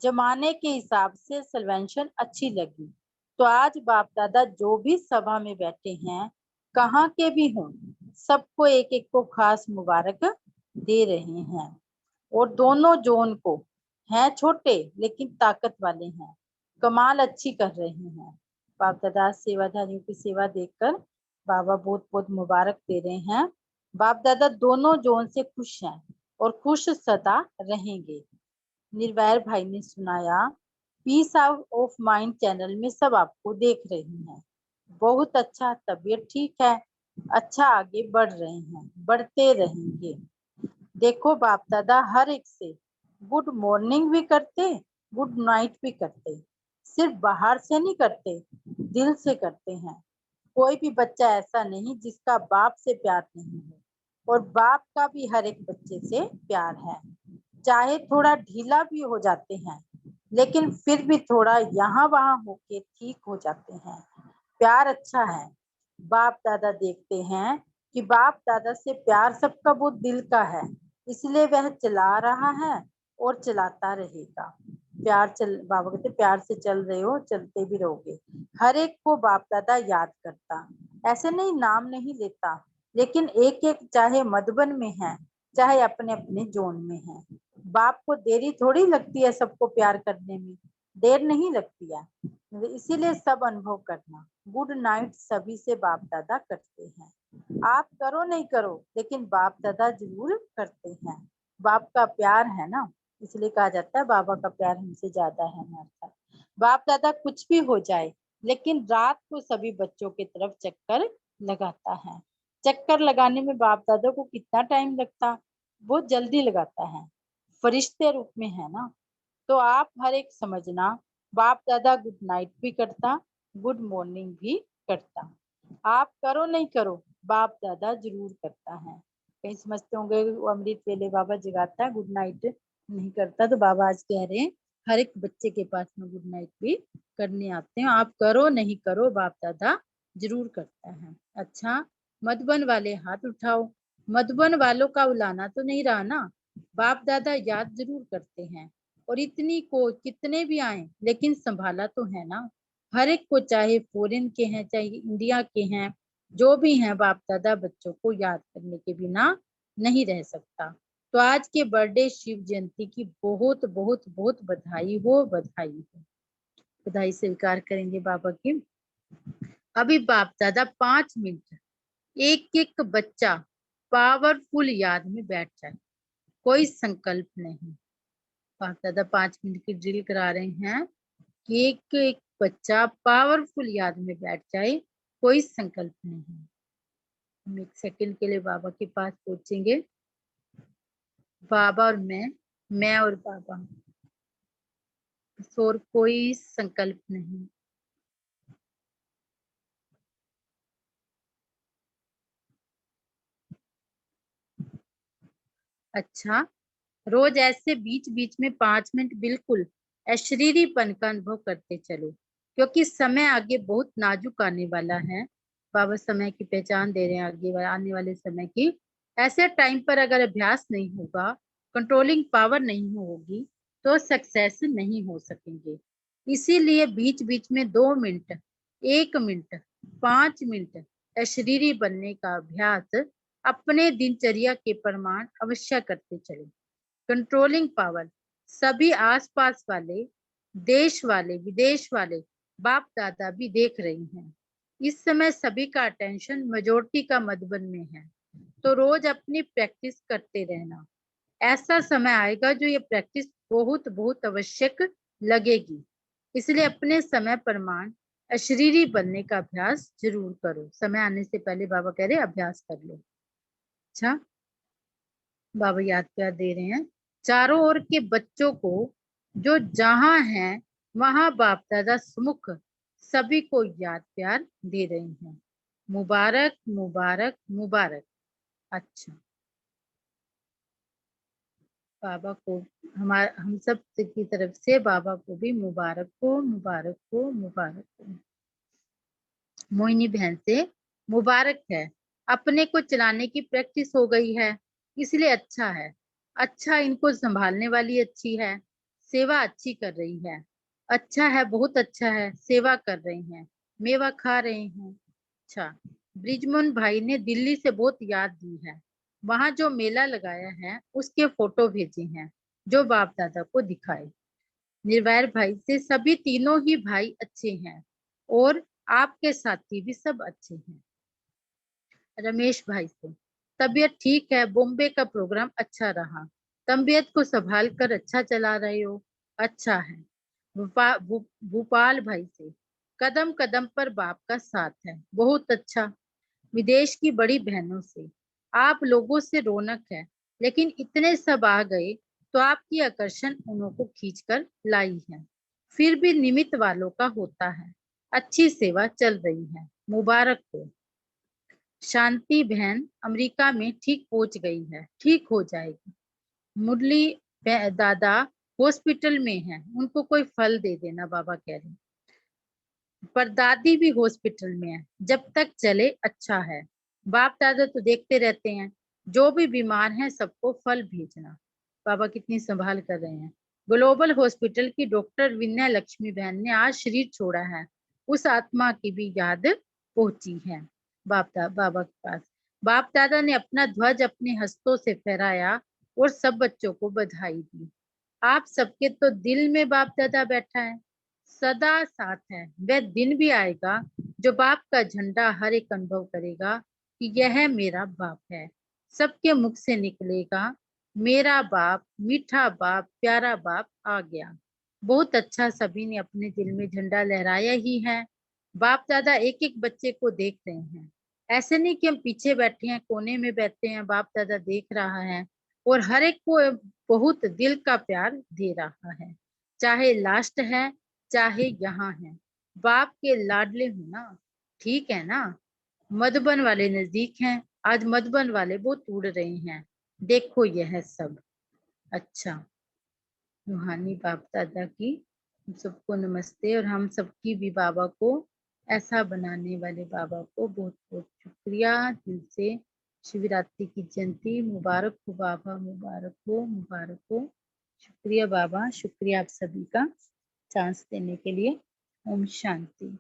जमाने के हिसाब से सल्वेंशन अच्छी लगी। तो आज बाप दादा जो भी सभा में बैठे हैं, कहाँ के भी हों, सबको एक एक को खास मुबारक दे रहे हैं। और दोनों जोन को हैं छोटे लेकिन ताकत वाले हैं, कमाल अच्छी कर रहे हैं। बाप दादा सेवाधारियों की सेवा देखकर बाबा बहुत बहुत मुबारक दे रहे हैं। बाप दादा दोनों जोन से खुश हैं और खुश सदा रहेंगे। निर्वैर भाई ने सुनाया peace out of mind channel में सब आपको देख रहे हैं। बहुत अच्छा, तबीयत ठीक है, अच्छा आगे बढ़ रहे हैं, बढ़ते रहेंगे। देखो बाप दादा हर एक से गुड मॉर्निंग भी करते, गुड नाइट भी करते, सिर्फ बाहर से नहीं करते, दिल से करते हैं। कोई भी बच्चा ऐसा नहीं जिसका बाप से प्यार नहीं है, और बाप का भी हर एक बच्चे से प्यार है। चाहे थोड़ा ढीला भी हो जाते हैं, लेकिन फिर भी थोड़ा यहाँ वहाँ होके ठीक हो जाते हैं। प्यार अच्छा है। बाप दादा देखते हैं कि बाप दादा से प्यार सबका बहुत दिल का है, इसलिए वह चला रहा है और चलाता रहेगा। बाबा कहते प्यार से चल रहे हो, चलते भी रहोगे। हर एक को बाप दादा याद करता, ऐसे नहीं नाम नहीं लेता, लेकिन एक एक चाहे मधुबन में है, चाहे अपने अपने जोन में है। बाप को देरी थोड़ी लगती है सबको प्यार करने में, देर नहीं लगती है, इसीलिए सब अनुभव करना। गुड नाइट सभी से बाप दादा करते हैं। आप करो नहीं करो, लेकिन बाप दादा जरूर करते हैं। बाप का प्यार है ना, इसलिए कहा जाता है बाबा का प्यार हमसे ज्यादा है हमारा। बाप दादा कुछ भी हो जाए, लेकिन रात को सभी बच्चों की तरफ चक्कर लगाता है। चक्कर लगाने में बाप दादा को कितना टाइम लगता, बहुत जल्दी लगाता है, फरिश्ते रूप में है ना। तो आप हर एक समझना, बाप दादा गुड नाइट भी करता, गुड मॉर्निंग भी करता। आप करो नहीं करो, बाप दादा जरूर करता है। कहीं समझते होंगे वो अमृत वेले बाबा जगाता है, गुड नाइट नहीं करता, तो बाबा आज कह रहे हैं हर एक बच्चे के पास में गुड नाइट भी करने आते हैं। आप करो नहीं करो, बाप दादा जरूर करता है। अच्छा, मधुबन वाले हाथ उठाओ। मधुबन वालों का उलाना तो नहीं रहा ना, बाप दादा याद जरूर करते हैं, और इतनी को कितने भी आए, लेकिन संभाला तो है ना। हर एक को, चाहे फॉरेन के हैं चाहे इंडिया के हैं, जो भी हैं, बाप दादा बच्चों को याद करने के बिना नहीं रह सकता। तो तो आज के बर्थडे शिव जयंती की बहुत बहुत बहुत बधाई हो, बधाई हो। बधाई स्वीकार करेंगे बाबा की। अभी बाप दादा 5 मिनट एक एक बच्चा पावरफुल याद में बैठ जाए, कोई संकल्प नहीं। बाप दादा 5 मिनट की ड्रिल करा रहे हैं कि एक एक बच्चा पावरफुल याद में बैठ जाए, कोई संकल्प नहीं। हम 1 सेकंड के लिए बाबा के पास पहुंचेंगे। बाबा और मैं और बाबा, और कोई संकल्प नहीं। अच्छा, रोज ऐसे बीच बीच में 5 मिनट बिल्कुल अशरीरीपन का अनुभव करते चलो, क्योंकि समय आगे बहुत नाजुक आने वाला है। बाबा समय की पहचान दे रहे हैं, आगे आने वाले समय की। ऐसे टाइम पर अगर अभ्यास नहीं होगा, कंट्रोलिंग पावर नहीं होगी, तो सक्सेस नहीं हो सकेंगे। इसीलिए बीच बीच में 2 मिनट, 1 मिनट, 5 मिनट अशरीरी बनने का अभ्यास अपने दिनचर्या के प्रमाण अवश्य करते चले। कंट्रोलिंग पावर सभी आसपास वाले, देश वाले, विदेश वाले, बाप दादा भी देख रही हैं। इस समय सभी का अटेंशन मेजोरिटी का मधुबन में है, तो रोज अपनी प्रैक्टिस करते रहना। ऐसा समय आएगा जो ये प्रैक्टिस बहुत बहुत आवश्यक लगेगी। इसलिए अपने समय प्रमाण अशरीरी बनने का अभ्यास जरूर करो। समय आने से पहले बाबा कह रहे अभ्यास कर लो। अच्छा, बाबा याद प्यार दे रहे हैं चारों ओर के बच्चों को, जो जहां हैं वहां बाप दादा सुमुख सभी को याद प्यार दे रहे हैं। मुबारक मुबारक मुबारक। अच्छा, बाबा को हम सब की तरफ से बाबा को भी मुबारक हो, मुबारक हो, मुबारक हो। मोहिनी बहन से मुबारक है, अपने को चलाने की प्रैक्टिस हो गई है, इसलिए अच्छा है। अच्छा, इनको संभालने वाली अच्छी है, सेवा अच्छी कर रही है। अच्छा है, बहुत अच्छा है, सेवा कर रही हैं, मेवा खा रहे हैं। अच्छा, ब्रिजमोहन भाई ने दिल्ली से बहुत याद दी है, वहां जो मेला लगाया है उसके फोटो भेजे हैं, जो बाप दादा को दिखाए। निर्वैर भाई से सभी तीनों ही भाई अच्छे हैं, और आपके साथी भी सब अच्छे हैं। रमेश भाई से तबीयत ठीक है, बॉम्बे का प्रोग्राम अच्छा रहा, तबीयत को संभाल कर अच्छा चला रहे हो, अच्छा है। भूपाल भाई से कदम कदम पर बाप का साथ है, बहुत अच्छा। विदेश की बड़ी बहनों से आप लोगों से रौनक है, लेकिन इतने सब आ गए तो आपकी आकर्षण उन्हों को खींच कर लाई है। फिर भी निमित्त वालों का होता है, अच्छी सेवा चल रही है, मुबारक हो। शांति बहन अमेरिका में ठीक पहुंच गई है, ठीक हो जाएगी। मुरली दादा हॉस्पिटल में है, उनको कोई फल दे देना, बाबा कह रहे हैं। पर दादी भी हॉस्पिटल में है, जब तक चले अच्छा है। बाप दादा तो देखते रहते हैं, जो भी बीमार हैं सबको फल भेजना। बाबा कितनी संभाल कर रहे हैं। ग्लोबल हॉस्पिटल की डॉक्टर विनय लक्ष्मी बहन ने आज शरीर छोड़ा है, उस आत्मा की भी याद पहुंची है बाबा के पास। बाप दादा ने अपना ध्वज अपने हस्तों से फहराया और सब बच्चों को बधाई दी। आप सबके तो दिल में बाप दादा बैठा है, सदा साथ है। वह दिन भी आएगा जो बाप का झंडा हर एक अनुभव करेगा कि यह मेरा बाप है। सबके मुख से निकलेगा, मेरा बाप, मीठा बाप, प्यारा बाप आ गया। बहुत अच्छा, सभी ने अपने दिल में झंडा लहराया ही है। बाप दादा एक एक बच्चे को देख रहे हैं, ऐसे नहीं कि हम पीछे बैठे हैं, कोने में बैठे हैं, बाप दादा देख रहा है और हर एक को बहुत दिल का प्यार दे रहा है। चाहे लास्ट है, चाहे यहाँ है, बाप के लाडले हो ना, ठीक है ना। मधुबन वाले नजदीक हैं, आज मधुबन वाले बहुत उड़ रहे हैं, देखो यह सब। अच्छा, रूहानी बाप दादा की सबको नमस्ते, और हम सबकी भी बाबा को ऐसा बनाने वाले बाबा को बहुत बहुत शुक्रिया दिल से। शिवरात्रि की जयंती मुबारक हो बाबा, मुबारक हो, मुबारक हो। शुक्रिया बाबा, शुक्रिया आप सभी का चांस देने के लिए। ओम शांति।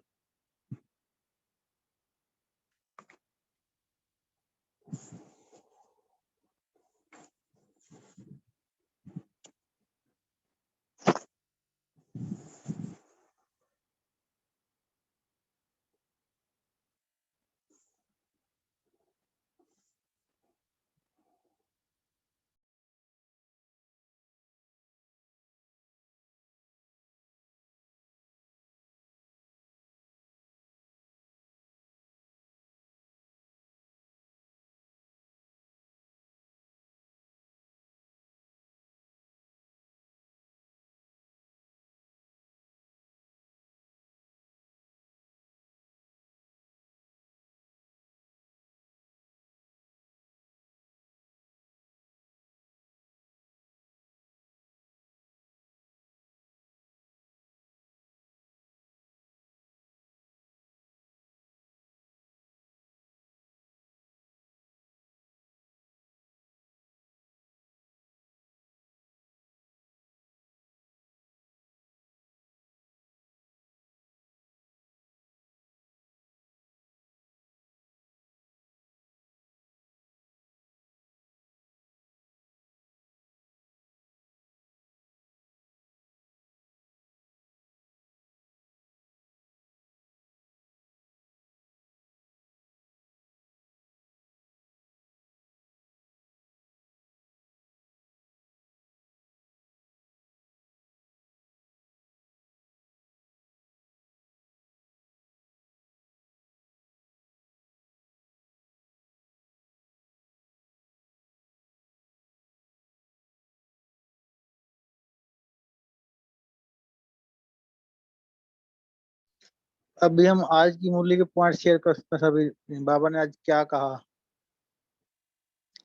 अभी हम आज की मुरली के पॉइंट शेयर कर सकते हैं सभी। बाबा ने आज क्या कहा,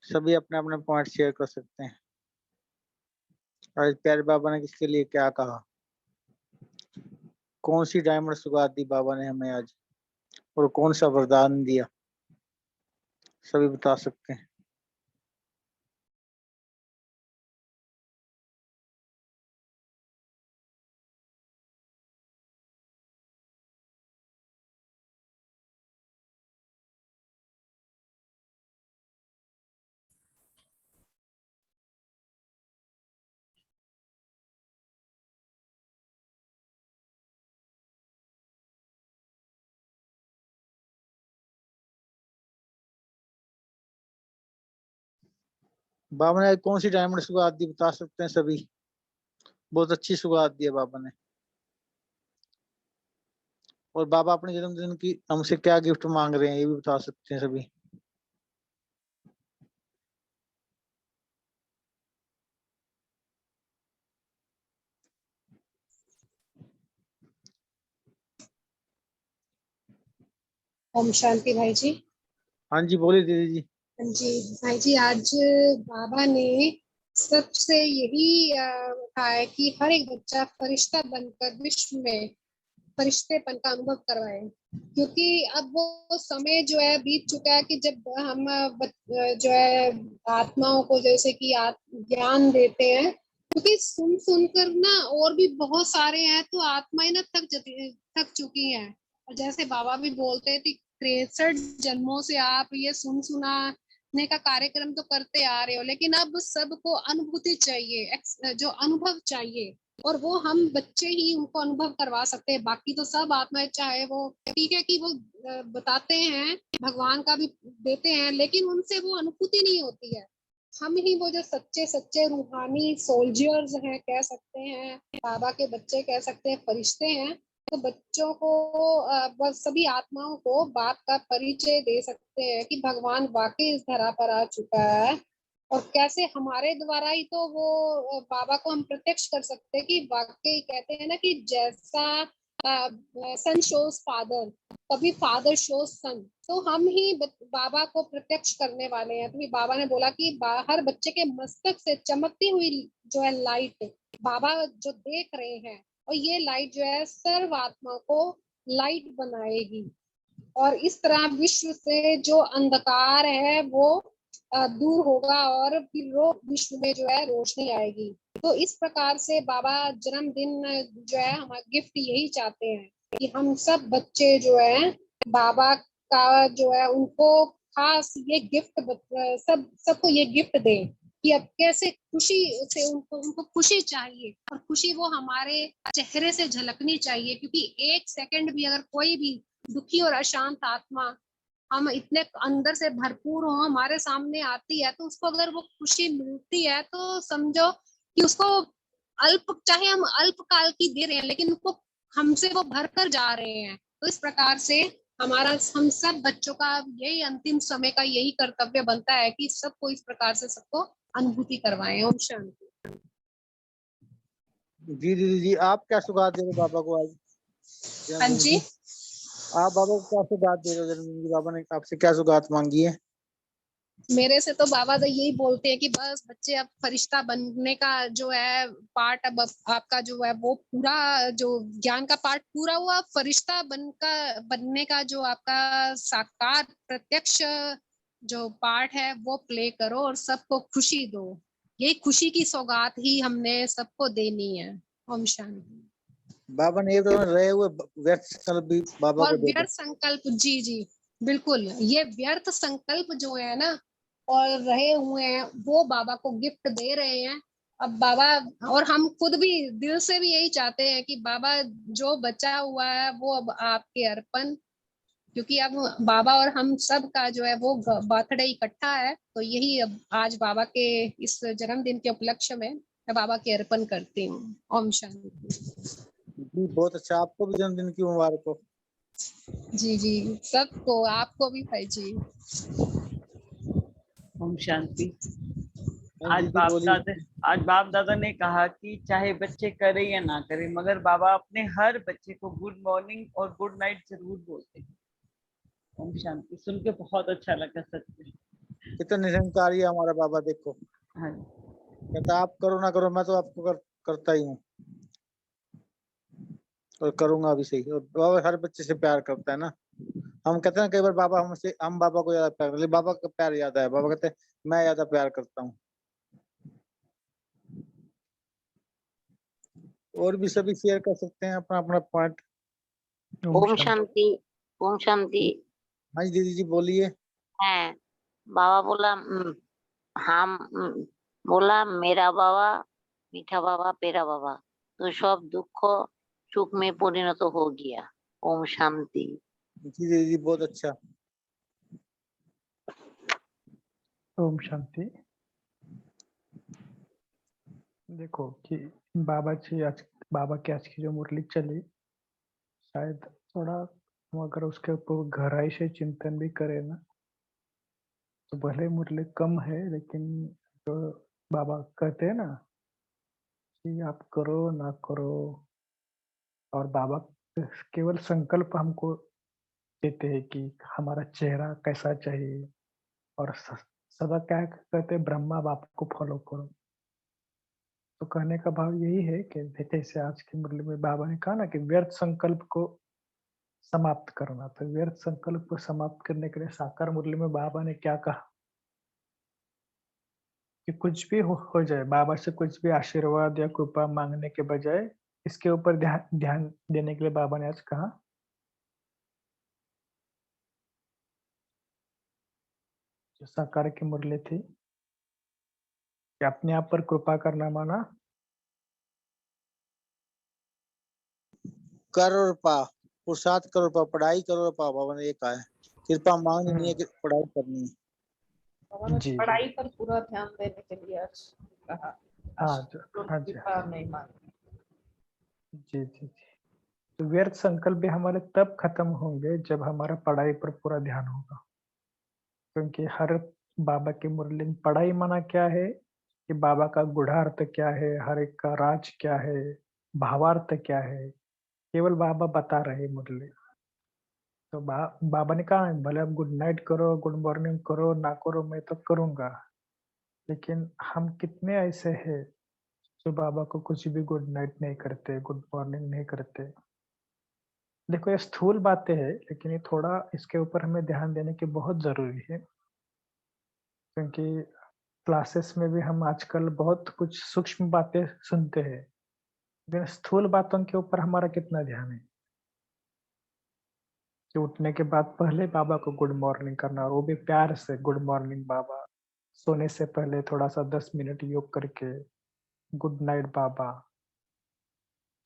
सभी अपने अपने पॉइंट शेयर कर सकते हैं। आज प्यारे बाबा ने किसके लिए क्या कहा, कौन सी डायमंड सौगात दी बाबा ने हमें आज, और कौन सा वरदान दिया, सभी बता सकते हैं। बाबा ने आज कौन सी डायमंड सौगात दी बता सकते हैं सभी। बहुत अच्छी सौगात दी है बाबा ने। और बाबा अपने जन्मदिन की हमसे क्या गिफ्ट मांग रहे हैं ये भी बता सकते हैं सभी। ओम शांति भाई जी। हाँ जी बोलिए दीदी जी। जी भाई जी, आज बाबा ने सबसे यही कहा है कि हर एक बच्चा फरिश्ता बनकर विश्व में फरिश्तेपन का अनुभव करवाए, क्योंकि अब वो समय जो है बीत चुका है कि जब हम जो है आत्माओं को जैसे कि ज्ञान देते हैं, क्योंकि सुन सुनकर ना और भी बहुत सारे हैं तो आत्माएं ना थक चुकी हैं। और जैसे बाबा भी बोलते थे 63 जन्मों से आप ये सुनाने का कार्यक्रम तो करते आ रहे हो, लेकिन अब सबको अनुभूति चाहिए, जो अनुभव चाहिए, और वो हम बच्चे ही उनको अनुभव करवा सकते हैं। बाकी तो सब आत्माएं चाहे वो ठीक है कि वो बताते हैं, भगवान का भी देते हैं, लेकिन उनसे वो अनुभूति नहीं होती है। हम ही वो जो सच्चे सच्चे रूहानी सोल्जर्स हैं कह सकते हैं, बाबा के बच्चे कह सकते हैं, फरिश्ते हैं। तो बच्चों को बस सभी आत्माओं को बाप का परिचय दे सकते हैं कि भगवान वाकई इस धरा पर आ चुका है, और कैसे हमारे द्वारा ही तो वो बाबा को हम प्रत्यक्ष कर सकते हैं कि वाकई कहते हैं ना कि जैसा सन शोज फादर, तभी फादर शोज सन। तो हम ही बाबा को प्रत्यक्ष करने वाले हैं। तो बाबा ने बोला कि हर बच्चे के मस्तक से चमकती हुई जो है लाइट बाबा जो देख रहे हैं, और ये लाइट जो है सर्व आत्मा को लाइट बनाएगी, और इस तरह विश्व से जो अंधकार है वो दूर होगा, और फिर विश्व में जो है रोशनी आएगी। तो इस प्रकार से बाबा जन्मदिन जो है हमारा गिफ्ट यही चाहते हैं कि हम सब बच्चे जो है बाबा का जो है उनको खास ये गिफ्ट सबको ये गिफ्ट दें कि अब कैसे खुशी से उनको खुशी चाहिए, और खुशी वो हमारे चेहरे से झलकनी चाहिए, क्योंकि एक सेकंड भी अगर कोई भी दुखी और अशांत आत्मा हम इतने अंदर से भरपूर हो हमारे सामने आती है, तो उसको अगर वो खुशी मिलती है तो समझो कि उसको चाहे हम अल्पकाल की दे रहे हैं, लेकिन उसको हमसे वो भर कर जा रहे हैं। तो इस प्रकार से हम सब बच्चों का यही अंतिम समय का यही कर्तव्य बनता है कि सबको इस प्रकार से सबको अनुभूति करवाएं। ओम शांति। जी दीदी जी, आप क्या सौगात दे रहे बाबा को आज? हाँ जी, आप बाबा को क्या सौगात दे रहे हो जन्मदिन की? बाबा ने आपसे क्या सौगात मांगी है? मेरे से तो बाबा तो यही बोलते हैं कि बस बच्चे अब फरिश्ता बनने का जो है पार्ट, अब आपका जो है वो पूरा जो ज्ञान का पार्ट पूरा हुआ, फरिश्ता बनने का जो आपका साकार प्रत्यक्ष जो पार्ट है वो प्ले करो और सबको खुशी दो। यही खुशी की सौगात ही हमने सबको देनी है। ओम शांति। बाबा ने ये तो रहे हुए व्यर्थ संकल्प भी बाबा और को दे दो। व्यर्थ संकल्प, जी जी बिल्कुल, ये व्यर्थ संकल्प जो है ना और रहे हुए हैं वो बाबा को गिफ्ट दे रहे हैं। अब बाबा और हम खुद भी दिल से भी यही चाहते हैं कि बाबा जो बचा हुआ है वो अब आपके अर्पण, क्योंकि अब बाबा और हम सब का जो है वो बर्थडे इकट्ठा है, तो यही अब आज बाबा के इस जन्मदिन के उपलक्ष्य में मैं बाबा के अर्पण करती हूँ। ओम शांति। जी बहुत अच्छा, आपको भी जन्मदिन की मुबारक हो। जी जी सबको, आपको भी भाई जी। ओम शांति। हाँ आज दीदी बाप बोलिए। दादा आज बाप दादा ने कहा कि चाहे बच्चे करें या ना करें, मगर बाबा अपने हर बच्चे को गुड मॉर्निंग और गुड नाइट जरूर बोलते हैं। ओम शांति। सुन के बहुत अच्छा लगा सच में। कितना निरंकारी है हमारा बाबा, देखो हाँ कहता आप करो ना करो, मैं तो आपको करता ही हूँ और करूंगा भी सही। और बाबा हर बच्चे से प्यार करता है ना। हम कहते हैं कई बार बाबा हमसे, हम बाबा को ज्यादा प्यार करते, बाबा का प्यार ज्यादा है। बाबा कहते हैं मैं ज्यादा प्यार करता हूँ। और भी सभी शेयर कर सकते हैं अपना अपना पॉइंट। ओम शांति। ओम शांति। हाँ जी दीदी जी बोलिए। है बाबा बोला हम बोला मेरा बाबा मीठा बाबा पेरा बाबा, तो सब दुख सुख में परिणत हो गया। ओम शांति। जी दीदी बहुत अच्छा। ओम शांति। देखो कि बाबा की आज की जो मुरली चली, शायद थोड़ा हम अगर उसके ऊपर गहराई से चिंतन भी करें ना, तो भले मुरली कम है, लेकिन जो बाबा कहते हैं ना कि आप करो ना करो, और बाबा केवल संकल्प हमको देते हैं कि हमारा चेहरा कैसा चाहिए, और सदा क्या कहते हैं, ब्रह्मा बाप को फॉलो करो। तो कहने का भाव यही है कि जैसे आज की मुरली में बाबा ने कहा ना कि व्यर्थ संकल्प को समाप्त करना। तो व्यर्थ संकल्प को समाप्त करने के लिए साकार मुरली में बाबा ने क्या कहा कि कुछ भी हो जाए, बाबा से कुछ भी आशीर्वाद या कृपा मांगने के बजाय इसके ऊपर ध्यान देने के लिए बाबा ने आज कहा जो साकार की मुरली थी कि अपने आप पर कृपा करना माना कर और पा, पुरुषार्थ करो पा, पढ़ाई करो पा। बाबा ने ये कहा है, कृपा मांगनी नहीं है कि पढ़ाई करनी है। जी पढ़ाई पर पूरा ध्यान देने के लिए आज कहा। हाँ जी नहीं मांगी। जी जी जी। तो व्यर्थ संकल्प भी हमारे तब खत्म होंगे जब हमारा पढ़ाई पर पूरा ध्यान होगा। क्योंकि हर बाबा की मुरली में पढ़ाई माना क्या है कि बाबा का गूढ़ार्थ क्या है, हर एक का राज क्या है, भावार्थ क्या है, केवल बाबा बता रहे मुरली। तो बाबा ने कहा भले आप गुड नाइट करो, गुड मॉर्निंग करो, ना करो, मैं तो करूंगा। लेकिन हम कितने ऐसे हैं जो बाबा को कुछ भी गुड नाइट नहीं करते, गुड मॉर्निंग नहीं करते। देखो ये स्थूल बातें हैं, लेकिन ये थोड़ा इसके ऊपर हमें ध्यान देने की बहुत जरूरी है। क्योंकि क्लासेस में भी हम आजकल बहुत कुछ सूक्ष्म बातें सुनते हैं, लेकिन स्थूल बातों के ऊपर हमारा कितना ध्यान है कि उठने के बाद पहले बाबा को गुड मॉर्निंग करना, और वो भी प्यार से गुड मॉर्निंग बाबा। सोने से पहले थोड़ा सा 10 मिनट योग करके गुड नाइट बाबा।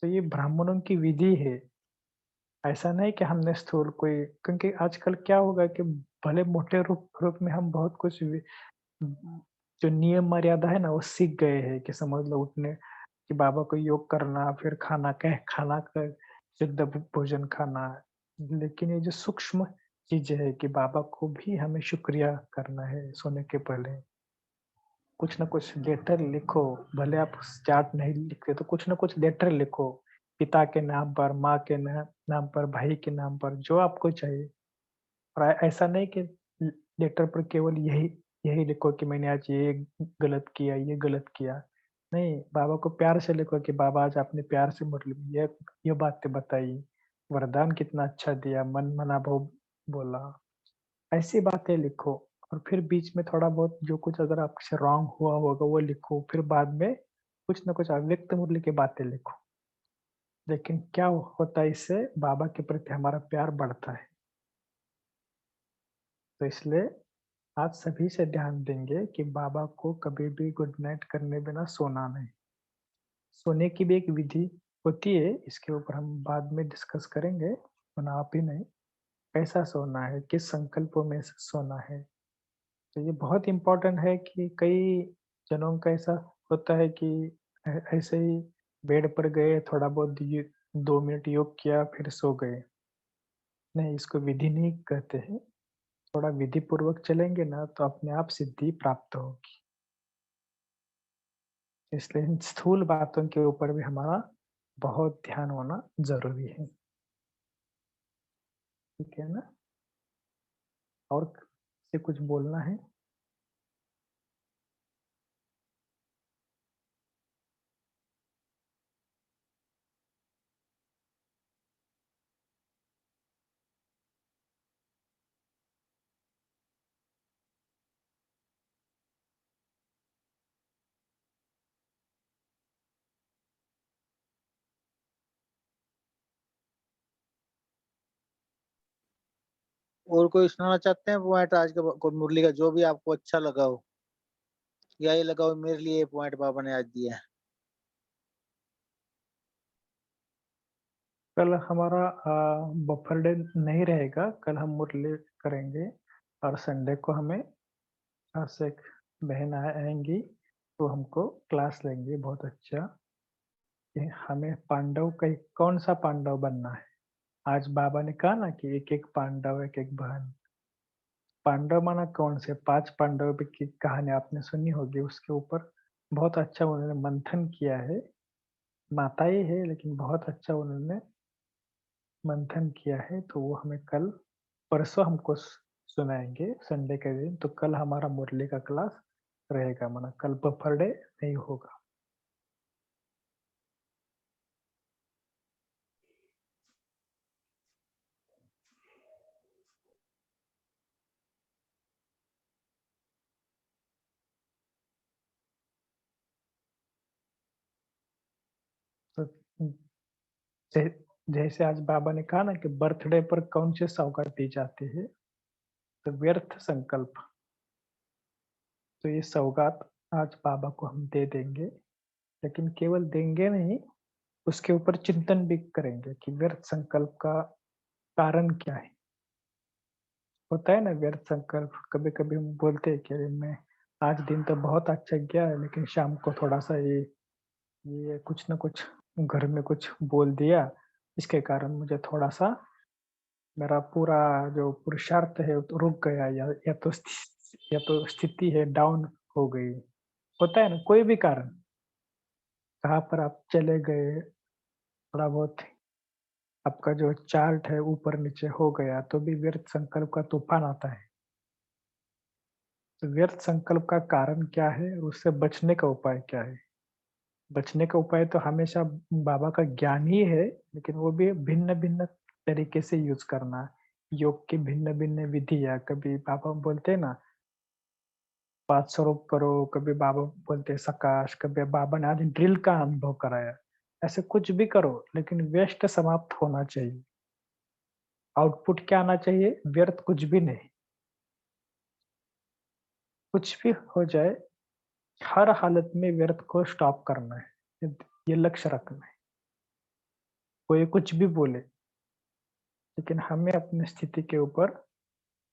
तो ये ब्राह्मणों की विधि है। ऐसा नहीं कि हमने स्थूल कोई, क्योंकि आजकल क्या होगा कि भले मोटे रूप में हम बहुत कुछ जो नियम मर्यादा है ना वो सीख गए हैं कि समझ लो उठने कि बाबा को योग करना, फिर खाना का शुद्ध भोजन खाना। लेकिन ये जो सूक्ष्म चीजें है कि बाबा को भी हमें शुक्रिया करना है सोने के पहले। कुछ ना कुछ लेटर लिखो, भले आप चार्ट नहीं लिखते तो कुछ ना कुछ लेटर लिखो, पिता के नाम पर, माँ के नाम पर, भाई के नाम पर, जो आपको चाहिए। और ऐसा नहीं कि लेटर पर केवल यही यही लिखो कि मैंने आज ये गलत किया, ये गलत किया। नहीं, बाबा को प्यार से लिखो कि बाबा आज आपने प्यार से मुरली में ये बातें बताई, वरदान कितना अच्छा दिया, मन मना भाव बोला। ऐसी बातें लिखो, और फिर बीच में थोड़ा बहुत जो कुछ अगर आपसे रॉन्ग हुआ होगा वो लिखो, फिर बाद में कुछ ना कुछ अव्यक्त मुरली की बातें लिखो। लेकिन क्या होता है, इससे बाबा के प्रति हमारा प्यार बढ़ता है। तो इसलिए आज सभी से ध्यान देंगे कि बाबा को कभी भी गुड नाइट करने बिना सोना नहीं। सोने की भी एक विधि होती है, इसके ऊपर हम बाद में डिस्कस करेंगे, वरना आप ही नहीं। कैसा सोना है, किस संकल्पों में सोना है, तो ये बहुत इम्पोर्टेंट है। कि कई जनों का ऐसा होता है कि ऐसे ही बेड पर गए, थोड़ा बहुत 2 मिनट योग किया, फिर सो गए। नहीं, इसको विधि नहीं कहते हैं। थोड़ा विधि पूर्वक चलेंगे ना तो अपने आप सिद्धि प्राप्त होगी। इसलिए इन स्थूल बातों के ऊपर भी हमारा बहुत ध्यान होना ज़रूरी है। ठीक है ना? और किसी कुछ बोलना है? और कोई सुनाना चाहते हैं पॉइंट आज का कोई मुरली का, जो भी आपको अच्छा लगा हो, या ये लगा हो मेरे लिए पॉइंट बाबा ने आज दिया है? कल हमारा बफर डे नहीं रहेगा, कल हम मुरली करेंगे और संडे को हमें यहाँ से एक बहन आएंगी तो हमको क्लास लेंगे बहुत अच्छा कि हमें पांडव का कौन सा पांडव बनना है। आज बाबा ने कहा ना कि एक एक पांडव एक एक बहन। पांडव माना कौन से 5 पांडव की कहानी आपने सुनी होगी, उसके ऊपर बहुत अच्छा उन्होंने मंथन किया है। माता ही है लेकिन बहुत अच्छा उन्होंने मंथन किया है, तो वो हमें कल परसों हमको सुनाएंगे संडे के दिन। तो कल हमारा मुरली का क्लास रहेगा, माना कल बफर डे नहीं होगा। तो जैसे आज बाबा ने कहा ना कि बर्थडे पर कौन से सौगात दी जाती है, तो व्यर्थ संकल्प। तो ये सौगात आज बाबा को हम दे देंगे, लेकिन केवल देंगे नहीं, उसके ऊपर चिंतन भी करेंगे कि व्यर्थ संकल्प का कारण क्या है। होता है ना व्यर्थ संकल्प, कभी कभी हम बोलते हैं कि अरे मैं आज दिन तो बहुत अच्छा गया है, लेकिन शाम को थोड़ा सा ये कुछ ना कुछ घर में कुछ बोल दिया, इसके कारण मुझे थोड़ा सा मेरा पूरा जो पुरुषार्थ है वो तो रुक गया, या तो स्थिति है डाउन हो गई। होता है ना कोई भी कारण, कहाँ पर आप चले गए, थोड़ा बहुत आपका जो चार्ट है ऊपर नीचे हो गया, तो भी व्यर्थ संकल्प का तूफान आता है। तो व्यर्थ संकल्प का कारण क्या है और उससे बचने का उपाय क्या है? बचने का उपाय तो हमेशा बाबा का ज्ञान ही है, लेकिन वो भी भिन्न-भिन्न तरीके से यूज़ करना। योग की भिन्न-भिन्न विधियाँ, कभी बाबा बोलते हैं ना 5 स्वरूप करो, कभी बाबा बोलते हैं सकाश, कभी बाबा ने आज ड्रिल का अनुभव कराया। ऐसे कुछ भी करो, लेकिन वेस्ट समाप्त होना चाहिए। आउटपुट क्या आना चाहिए? व्यर्थ कुछ भी नहीं। कुछ भी हो जाए, हर हालत में व्यर्थ को स्टॉप करना है। ये लक्ष्य रखना है। कोई कुछ भी बोले, लेकिन हमें अपनी स्थिति के ऊपर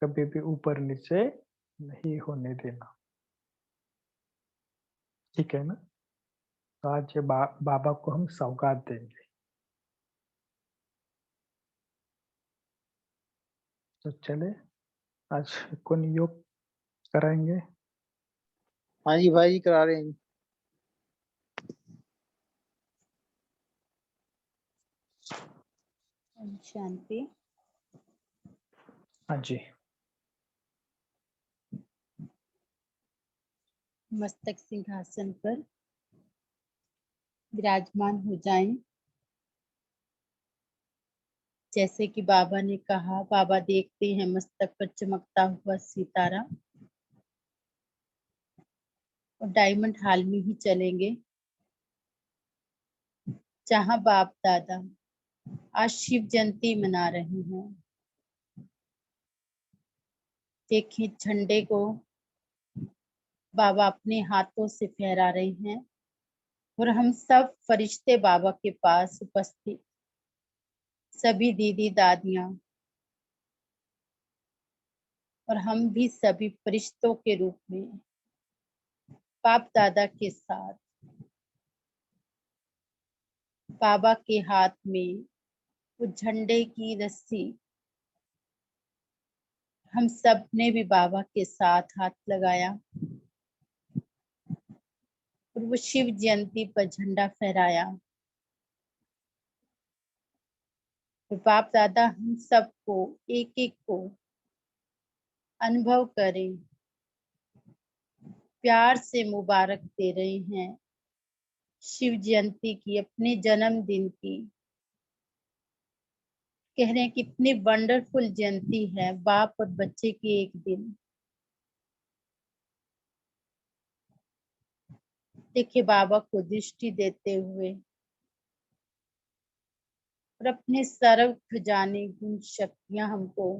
कभी भी ऊपर नीचे नहीं होने देना। ठीक है ना? तो आज ये बाबा को हम सौगात देंगे। तो चले आज कौन योग कराएंगे? हाँ जी भाई जी करा रहे हैं। ओम शांति। हाँ जी। मस्तक सिंहासन पर विराजमान हो जाएं। जैसे कि बाबा ने कहा, बाबा देखते हैं मस्तक पर चमकता हुआ सितारा, और डायमंड हॉल में ही चलेंगे जहां बाप दादा आज शिव जयंती मना रहे हैं। देखिए झंडे को बाबा अपने हाथों से फहरा रहे हैं और हम सब फरिश्ते बाबा के पास उपस्थित, सभी दीदी दादियां और हम भी सभी फरिश्तों के रूप में बाप दादा के साथ बाबा के हाथ में वो झंडे की रस्सी, हम सब ने भी बाबा के साथ हाथ लगाया और वो शिव जयंती पर झंडा फहराया। और बाप दादा हम सबको एक एक को अनुभव करें, प्यार से मुबारक दे रहे हैं शिव जयंती की, अपने जन्मदिन की। कह रहे हैं कितनी वंडरफुल जयंती है बाप और बच्चे की एक दिन। देखिए बाबा को दृष्टि देते हुए और अपने सर्व खजाने गुण शक्तियां हमको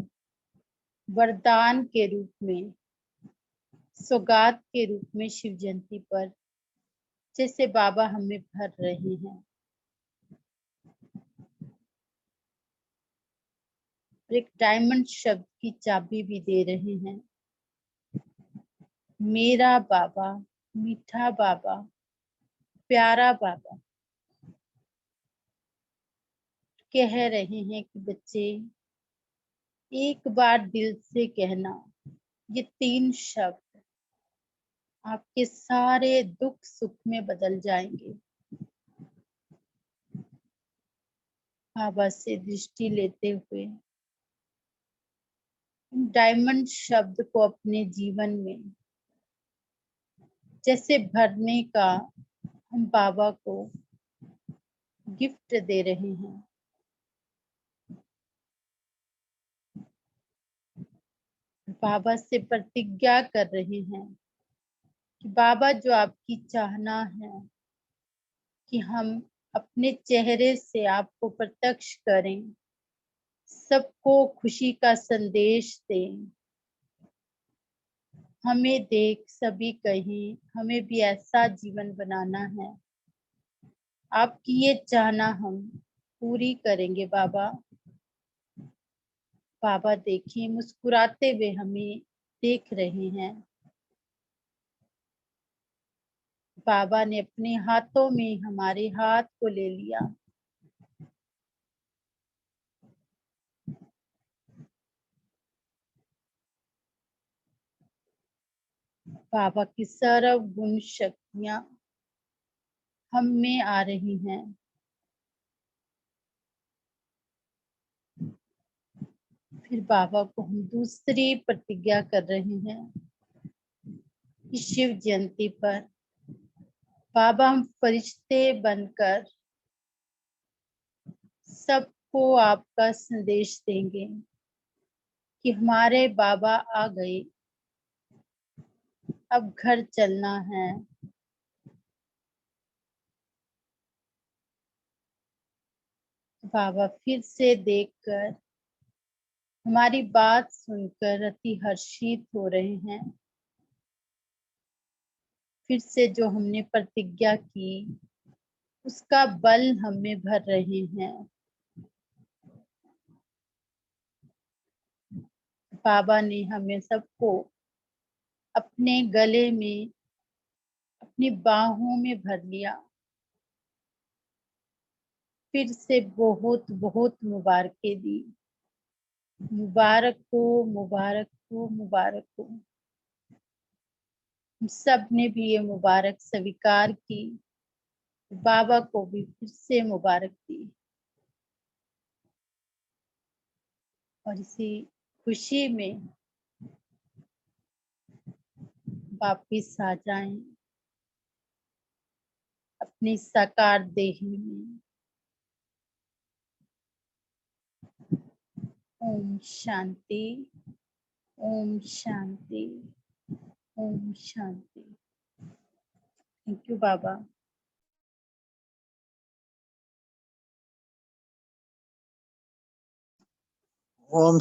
वरदान के रूप में, सौगात के रूप में शिव जयंती पर जैसे बाबा हमें भर रहे हैं। एक डायमंड शब्द की चाबी भी दे रहे हैं। मेरा बाबा, मीठा बाबा, प्यारा बाबा। कह रहे हैं कि बच्चे एक बार दिल से कहना ये 3 शब्द, आपके सारे दुख सुख में बदल जाएंगे। बाबा से दृष्टि लेते हुए डायमंड शब्द को अपने जीवन में जैसे भरने का हम बाबा को गिफ्ट दे रहे हैं। बाबा से प्रतिज्ञा कर रहे हैं कि बाबा जो आपकी चाहना है कि हम अपने चेहरे से आपको प्रत्यक्ष करें, सबको खुशी का संदेश दें, हमें देख सभी कहें हमें भी ऐसा जीवन बनाना है। आपकी ये चाहना हम पूरी करेंगे बाबा। बाबा देखिए मुस्कुराते हुए हमें देख रहे हैं। बाबा ने अपने हाथों में हमारे हाथ को ले लिया। बाबा की सर्व गुण शक्तियां हम में आ रही हैं। फिर बाबा को हम दूसरी प्रतिज्ञा कर रहे हैं। इस शिव जयंती पर बाबा हम फरिश्ते बनकर सबको आपका संदेश देंगे कि हमारे बाबा आ गए, अब घर चलना है। बाबा फिर से देखकर हमारी बात सुनकर अति हर्षित हो रहे हैं। फिर से जो हमने प्रतिज्ञा की उसका बल हमें भर रहे हैं। बाबा ने हमें सबको अपने गले में, अपनी बाहों में भर लिया। फिर से बहुत बहुत मुबारकें दी। मुबारक हो, मुबारक हो, मुबारक हो। हम सब ने भी ये मुबारक स्वीकार की। बाबा को भी फिर से मुबारक दी और इसी खुशी में वापिस आ जाएं अपनी साकार देही में। Om Shanti, Om Shanti, Om Shanti. Thank you Baba. Om